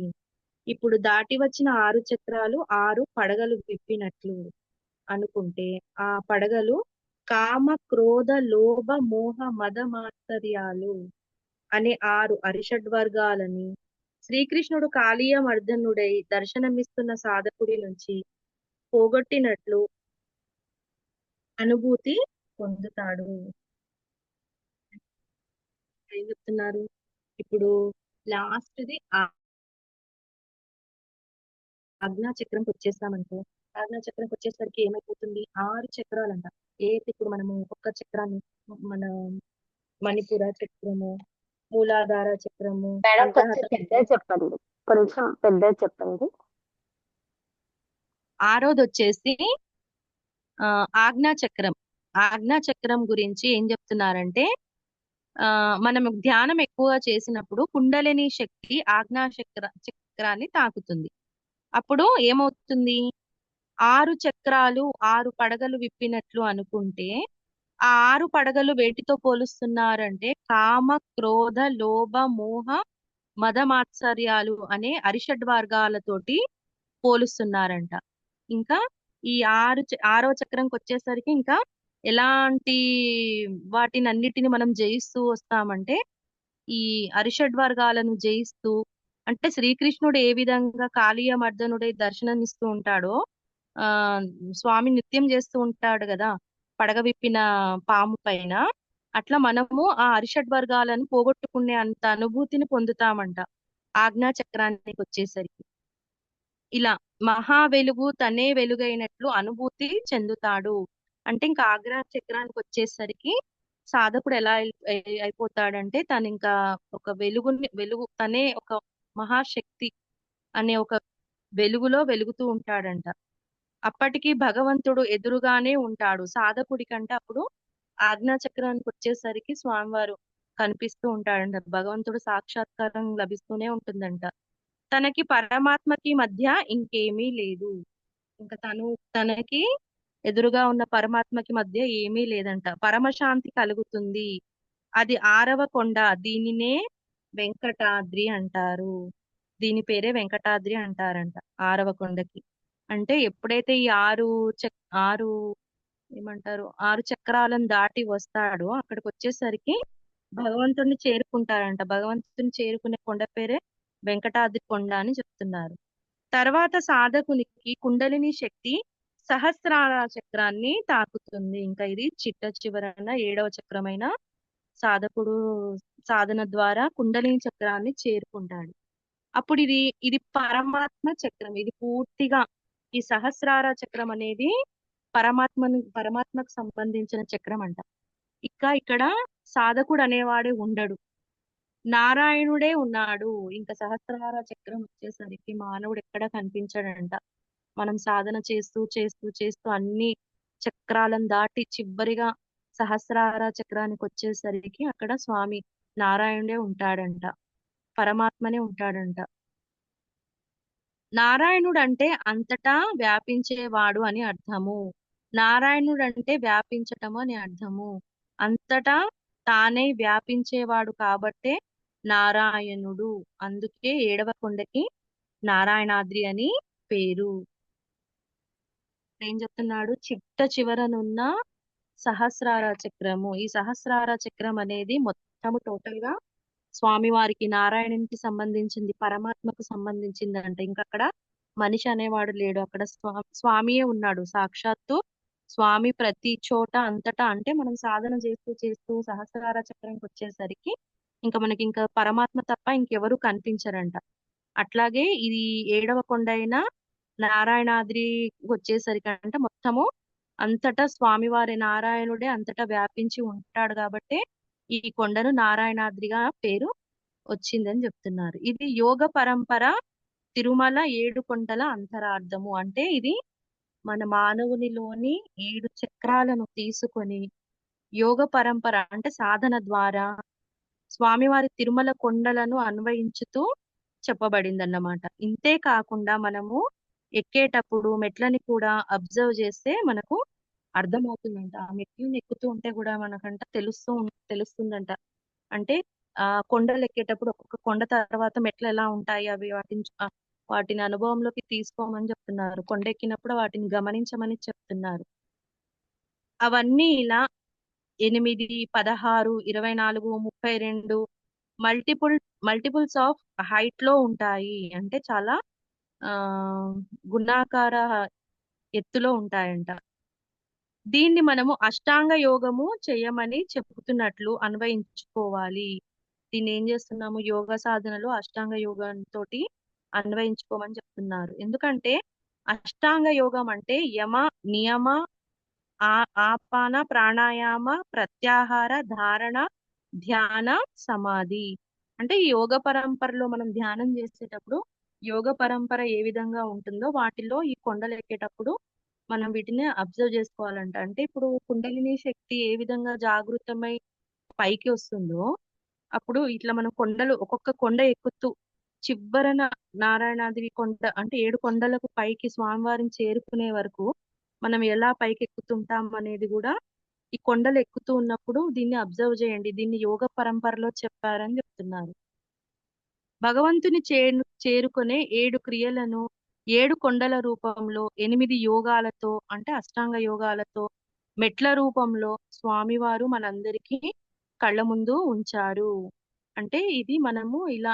Speaker 2: ఇప్పుడు దాటి వచ్చిన 6 చక్రాలు 6 పడగలు విప్పినట్లు అనుకుంటే ఆ పడగలు కామ క్రోధ లోభ మోహ మద మాత్సర్యాలు అనే 6 అరిషడ్ వర్గాలని శ్రీకృష్ణుడు కాళీయ మర్దనుడై దర్శనమిస్తున్న సాధకుడి నుంచి పోగొట్టినట్లు అనుభూతి పొందుతాడు. ఏం చెప్తున్నారు? ఇప్పుడు లాస్ట్ది ఆజ్ఞా చక్రంకి వచ్చేసామనుకో, ఆజ్ఞా చక్రంకి వచ్చేసరికి ఏమైపోతుంది? 6 చక్రాలంట. ఏది ఇప్పుడు మనము ఒక్క చక్రాన్ని మన మణిపుర చక్రము, మూలాధార చక్రము,
Speaker 1: మేడం కొంచెం
Speaker 2: అంతః
Speaker 1: పెద్దగా చెప్పండి, కొంచెం పెద్దగా చెప్పండి.
Speaker 2: 6వది వచ్చేసి ఆజ్ఞా చక్రం. ఆజ్ఞా చక్రం గురించి ఏం చెప్తున్నారంటే మనం ధ్యానం ఎక్కువ చేసినప్పుడు కుండలిని శక్తి ఆజ్ఞా చక్రాన్ని తాకుతుంది. అప్పుడు ఏమవుతుంది? 6 చక్రాలు 6 పడగలు విప్పినట్లు అనుకుంటే ఆ 6 పడగలు వేటితో పోలుస్తున్నారంటే కామ క్రోధ లోభ మోహ మద మాత్సర్యాలు అనే అరిషడ్ వర్గాలతోటి పోలుస్తున్నారంట. ఇంకా ఈ 6వ చక్రంకి వచ్చేసరికి ఇంకా ఎలాంటి వాటిని అన్నిటిని మనం జయిస్తూ వస్తామంటే ఈ అరిషడ్ వర్గాలను జయిస్తూ, అంటే శ్రీకృష్ణుడు ఏ విధంగా కాళీయ మర్దనుడై దర్శనమిస్తూ ఉంటాడో ఆ స్వామి నృత్యం చేస్తూ ఉంటాడు కదా పడగ విప్పిన పాము పైన, అట్లా మనము ఆ అరిషడ్ వర్గాలను పోగొట్టుకునే అంత అనుభూతిని పొందుతామంట ఆజ్ఞా చక్రానికి వచ్చేసరికి. ఇలా మహా వెలుగు తనే వెలుగైనట్లు అనుభూతి చెందుతాడు. అంటే ఇంకా ఆజ్ఞా చక్రానికి వచ్చేసరికి సాధకుడు ఎలా అయిపోతాడంటే తను ఇంకా ఒక వెలుగు తనే ఒక మహాశక్తి అనే ఒక వెలుగులో వెలుగుతూ ఉంటాడంట. అప్పటికి భగవంతుడు ఎదురుగానే ఉంటాడు సాధకుడి కంటే. అప్పుడు ఆజ్ఞా చక్రానికి వచ్చేసరికి స్వామివారు కనిపిస్తూ ఉంటాడంట. భగవంతుడు సాక్షాత్కారం లభిస్తూనే ఉంటుందంట. తనకి పరమాత్మకి మధ్య ఇంకేమీ లేదు. ఇంకా తనకి ఎదురుగా ఉన్న పరమాత్మకి మధ్య ఏమీ లేదంట. పరమశాంతి కలుగుతుంది. అది 6వ కొండ. దీనినే వెంకటాద్రి అంటారు. దీని పేరే వెంకటాద్రి అంటారంట 6వ కొండకి. అంటే ఎప్పుడైతే ఈ ఆరు ఏమంటారు 6 చక్రాలను దాటి వస్తాడో అక్కడికి వచ్చేసరికి భగవంతుడిని చేరుకుంటారంట. భగవంతుని చేరుకునే కొండ పేరే వెంకటాద్రి కొండ అని చెప్తున్నారు. తర్వాత సాధకునికి కుండలిని శక్తి సహస్రార చక్రాన్ని తాకుతుంది. ఇంకా ఇది చిట్ట చివరన 7వ చక్రమైన సాధకుడు సాధన ద్వారా కుండలిని చక్రాన్ని చేరుకుంటాడు. అప్పుడు ఇది పరమాత్మ చక్రం. ఇది పూర్తిగా ఈ సహస్రార చక్రం అనేది పరమాత్మకు సంబంధించిన చక్రం అంట. ఇక్కడ సాధకుడు అనేవాడే ఉండడు, నారాయణుడే ఉన్నాడు. ఇంకా సహస్రార చక్రం వచ్చేసరికి మానవుడు ఎక్కడ కనిపించాడంట. మనం సాధన చేస్తూ చేస్తూ చేస్తూ అన్ని చక్రాలను దాటి చివరిగా సహస్రార చక్రానికి వచ్చేసరికి అక్కడ స్వామి నారాయణుడే ఉంటాడంట, పరమాత్మనే ఉంటాడంట. నారాయణుడు అంటే అంతటా వ్యాపించేవాడు అని అర్థము. నారాయణుడు అంటే వ్యాపించటము అని అర్థము. అంతటా తానే వ్యాపించేవాడు కాబట్టే నారాయణుడు. అందుకే 7వ కొండకి నారాయణాద్రి అని పేరు. ఏం చెప్తున్నాడు? చిట్ట చివరనున్న సహస్రార చక్రము. ఈ సహస్రార చక్రం అనేది మొత్తము టోటల్ గా స్వామివారికి నారాయణునికి సంబంధించింది, పరమాత్మకు సంబంధించింది అంట. ఇంకా అక్కడ మనిషి అనేవాడు లేడు. అక్కడ స్వామియే ఉన్నాడు. సాక్షాత్తు స్వామి ప్రతి చోట అంతటా. అంటే మనం సాధన చేస్తూ చేస్తూ సహస్రార చక్రంకి వచ్చేసరికి ఇంకా పరమాత్మ తప్ప ఇంకెవరు కనిపించరంట. అట్లాగే ఇది 7వ కొండ అయిన నారాయణాద్రి వచ్చేసరికి అంటే మొత్తము అంతటా స్వామివారి నారాయణుడే అంతటా వ్యాపించి ఉంటాడు కాబట్టి ఈ కొండను నారాయణాద్రిగా పేరు వచ్చిందని చెప్తున్నారు. ఇది యోగ పరంపర తిరుమల 7 కొండల అంతరార్థము. అంటే ఇది మన మానవునిలోని 7 చక్రాలను తీసుకొని యోగ పరంపర అంటే సాధన ద్వారా స్వామివారి తిరుమల కొండలను అన్వయించుతూ చెప్పబడిందన్నమాట. ఇంతే కాకుండా మనము ఎక్కేటప్పుడు మెట్లని కూడా అబ్జర్వ్ చేస్తే మనకు అర్థమవుతుందంట. ఆ మెట్లను ఎక్కుతూ ఉంటే కూడా మనకంట తెలుస్తుందంట. అంటే కొండలు ఎక్కేటప్పుడు ఒక్కొక్క కొండ తర్వాత మెట్లు ఎలా ఉంటాయి అవి వాటిని అనుభవంలోకి తీసుకోమని చెప్తున్నారు. కొండ ఎక్కినప్పుడు వాటిని గమనించమని చెప్తున్నారు. అవన్నీ ఇలా 8, 16, 24, 32 మల్టిపుల్స్ ఆఫ్ హైట్ లో ఉంటాయి. అంటే చాలా ఆ గుణాకార ఎత్తులో ఉంటాయంట. దీన్ని మనము అష్టాంగ యోగము చేయమని చెప్పుతున్నట్లు అన్వయించుకోవాలి. దీన్ని ఏం చేస్తున్నాము? యోగ సాధనలో అష్టాంగ యోగంతో అన్వయించుకోమని చెప్తున్నారు. ఎందుకంటే అష్టాంగ యోగం అంటే యమ, నియమ, ఆపాన, ప్రాణాయామ, ప్రత్యాహార, ధారణ, ధ్యాన, సమాధి. అంటే ఈ యోగ పరంపరలో మనం ధ్యానం చేసేటప్పుడు యోగ పరంపర ఏ విధంగా ఉంటుందో వాటిలో ఈ కొండలు ఎక్కేటప్పుడు మనం వీటిని అబ్జర్వ్ చేసుకోవాలంట. అంటే ఇప్పుడు కుండలిని శక్తి ఏ విధంగా జాగృతమై పైకి వస్తుందో అప్పుడు ఇట్లా మనం ఒక్కొక్క కొండ ఎక్కుతూ చివరన నారాయణాద్రి కొండ అంటే 7 కొండలకు పైకి స్వామివారిని చేరుకునే వరకు మనం ఎలా పైకి ఎక్కుతుంటాం అనేది కూడా ఈ కొండలు ఎక్కుతూ ఉన్నప్పుడు దీన్ని అబ్జర్వ్ చేయండి. దీన్ని యోగ పరంపరలో చెప్పారని చెప్తున్నారు. భగవంతుని చేరుకునే 7 క్రియలను 7 కొండల రూపంలో 8 యోగాలతో అంటే అష్టాంగ యోగాలతో మెట్ల రూపంలో స్వామివారు మనందరికీ కళ్ళ ముందు ఉంచారు. అంటే ఇది మనము ఇలా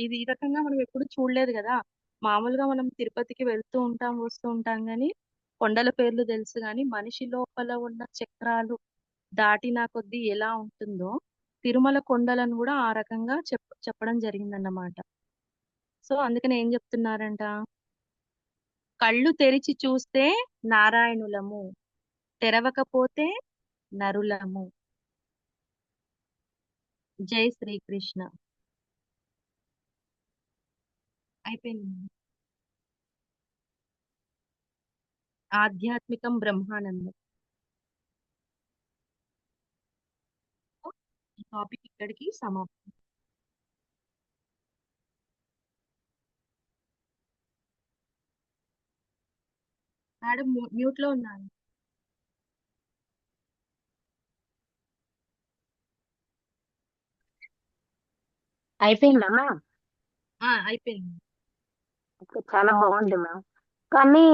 Speaker 2: ఇది ఈ రకంగా మనం ఎప్పుడు చూడలేదు కదా. మామూలుగా మనం తిరుపతికి వెళ్తూ ఉంటాం వస్తూ ఉంటాం కానీ కొండల పేర్లు తెలుసు కానీ మనిషి లోపల ఉన్న చక్రాలు దాటిన కొద్దీ ఎలా ఉంటుందో తిరుమల కొండలను కూడా ఆ రకంగా చెప్పడం జరిగిందన్నమాట. సో అందుకని ఏం చెప్తున్నారంట? కళ్ళు తెరిచి చూస్తే నారాయణులము, తెరవకపోతే నరులము. జై శ్రీకృష్ణ. అయిపోయింది. ఆధ్యాత్మికం బ్రహ్మానందం. టాపిక్ ఇక్కడికి సమాప్తం. మేడం మ్యూట్ లో ఉన్నాను.
Speaker 1: అయిపోయిందా మ్యామ్?
Speaker 2: అయిపోయింది.
Speaker 1: చాలా బాగుంది మ్యామ్. కానీ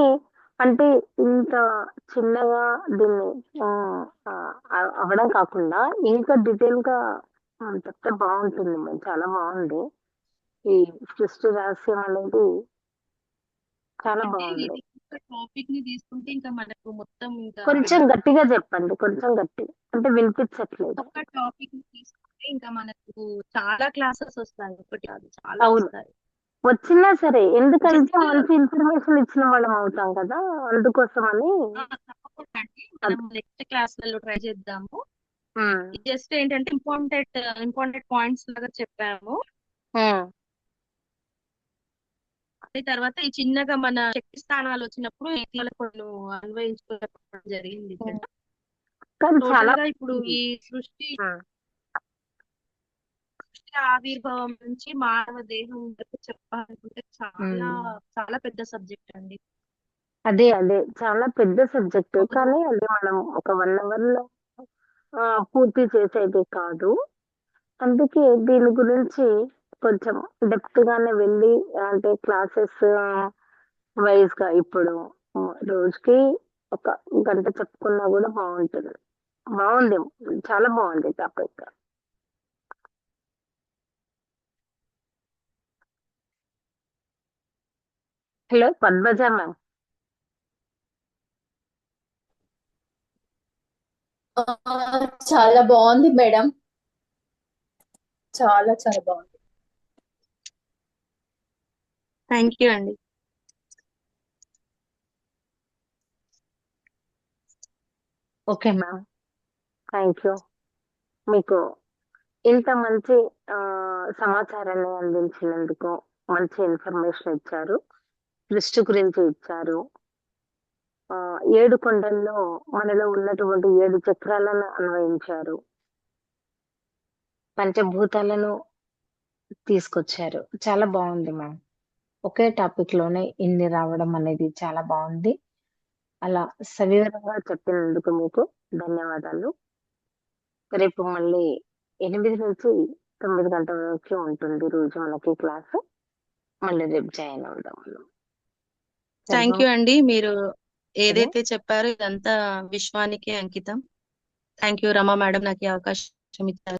Speaker 1: అంటే ఇంత చిన్నగా దీన్ని ఆ, ఆ, అవ్వడం కాకుండా ఇంకా డీటెయిల్ గా చెప్తే బాగుంటుంది మ్యామ్. చాలా బాగుంది. ఈ సృష్టి రహస్యం అనేది చాలా
Speaker 2: అంటే
Speaker 1: బాగుంది.
Speaker 2: ఇది టాపిక్ ని తీసుకుంటే ఇంకా మనకు మొత్తం ఇంకా
Speaker 1: కొంచెం గట్టిగా చెప్పండి, కొంచెం గట్టి, అంటే వినిపించట్లేదు.
Speaker 2: ఒక్క టాపిక్ ని తీసుకుంటే ఇంకా మనకు చాలా క్లాసెస్ వస్తాయి, ఒకటి కాదు చాలా
Speaker 1: అవును,
Speaker 2: వస్తాయి.
Speaker 1: వచ్చినా సరే, ఎందుకంటే
Speaker 2: జస్ట్
Speaker 1: మంచి ఇన్ఫర్మేషన్ ఇచ్చిన వాళ్ళం అవుతాం కదా, అందుకోసమని.
Speaker 2: తప్పకుండా అండి, మనం నెక్స్ట్ క్లాస్లలో ట్రై చేద్దాము.
Speaker 1: ఉమ్,
Speaker 2: జస్ట్ ఏంటంటే ఇంపార్టెంట్ పాయింట్స్ లాగా చెప్పాము.
Speaker 1: ఉమ్.
Speaker 2: అది తర్వాత ఈ చిన్నగా మన శక్తి స్థానాలు వచ్చినప్పుడు కొన్ని అన్వయించుకోవడం జరిగింది ఇక్కడ.
Speaker 1: కానీ
Speaker 2: టోటల్
Speaker 1: చాలా
Speaker 2: గా ఇప్పుడు ఈ సృష్టి
Speaker 1: ఉమ్,
Speaker 2: ఆవిర్భావం నుంచి మానవ దేహం వరకు చెప్పాలనుకుంటే చాలా
Speaker 1: ఉమ్.
Speaker 2: చాలా పెద్ద సబ్జెక్ట్ అండి.
Speaker 1: అదే అదే చాలా పెద్ద సబ్జెక్ట్,
Speaker 2: అవును.
Speaker 1: కానీ అది మనం ఒక 1 hour లో పూర్తి చేసేది కాదు. అందుకే దీని గురించి కొంచెం డెప్త్ గానే వెళ్ళి, అంటే క్లాసెస్ వైజ్ గా ఇప్పుడు రోజుకి ఒక గంట చెప్పుకున్నా కూడా బాగుంటుంది. బాగుంది, చాలా బాగుంది టాపిక్. Hello Padmaja ma'am.
Speaker 3: ఆ, చాలా బాగుంది మేడం. చాలా చాలా బాగుంది.
Speaker 2: థ్యాంక్ యూ అండి.
Speaker 1: Okay ma'am, thank you. మీకు ఇంత మంచి ఆ, సమాచారాన్ని అందించినందుకు, మంచి ఇన్ఫర్మేషన్ ఇచ్చారు, దృష్టి గురించి ఇచ్చారు. 7 కొండల్లో మనలో ఉన్నటువంటి 7 చక్రాలను అన్వయించారు, పంచభూతాలను తీసుకొచ్చారు. చాలా బాగుంది మ్యామ్. ఒకే టాపిక్ లోనే ఇన్ని రావడం అనేది చాలా బాగుంది. అలా సవివరంగా చెప్పినందుకు మీకు ధన్యవాదాలు. రేపు మళ్ళీ 8 నుంచి 9 గంటల వరకు ఉంటుంది రోజు మనకి క్లాస్. మళ్ళీ రేపు జాయిన్ అవుదాం మనం.
Speaker 2: థ్యాంక్ యూ అండి, మీరు
Speaker 1: సరే,
Speaker 2: ఏదైతే చెప్పారో ఇదంతా విశ్వానికి అంకితం. థ్యాంక్ యూ రమా మేడం, నాకు ఈ అవకాశం ఇచ్చారు.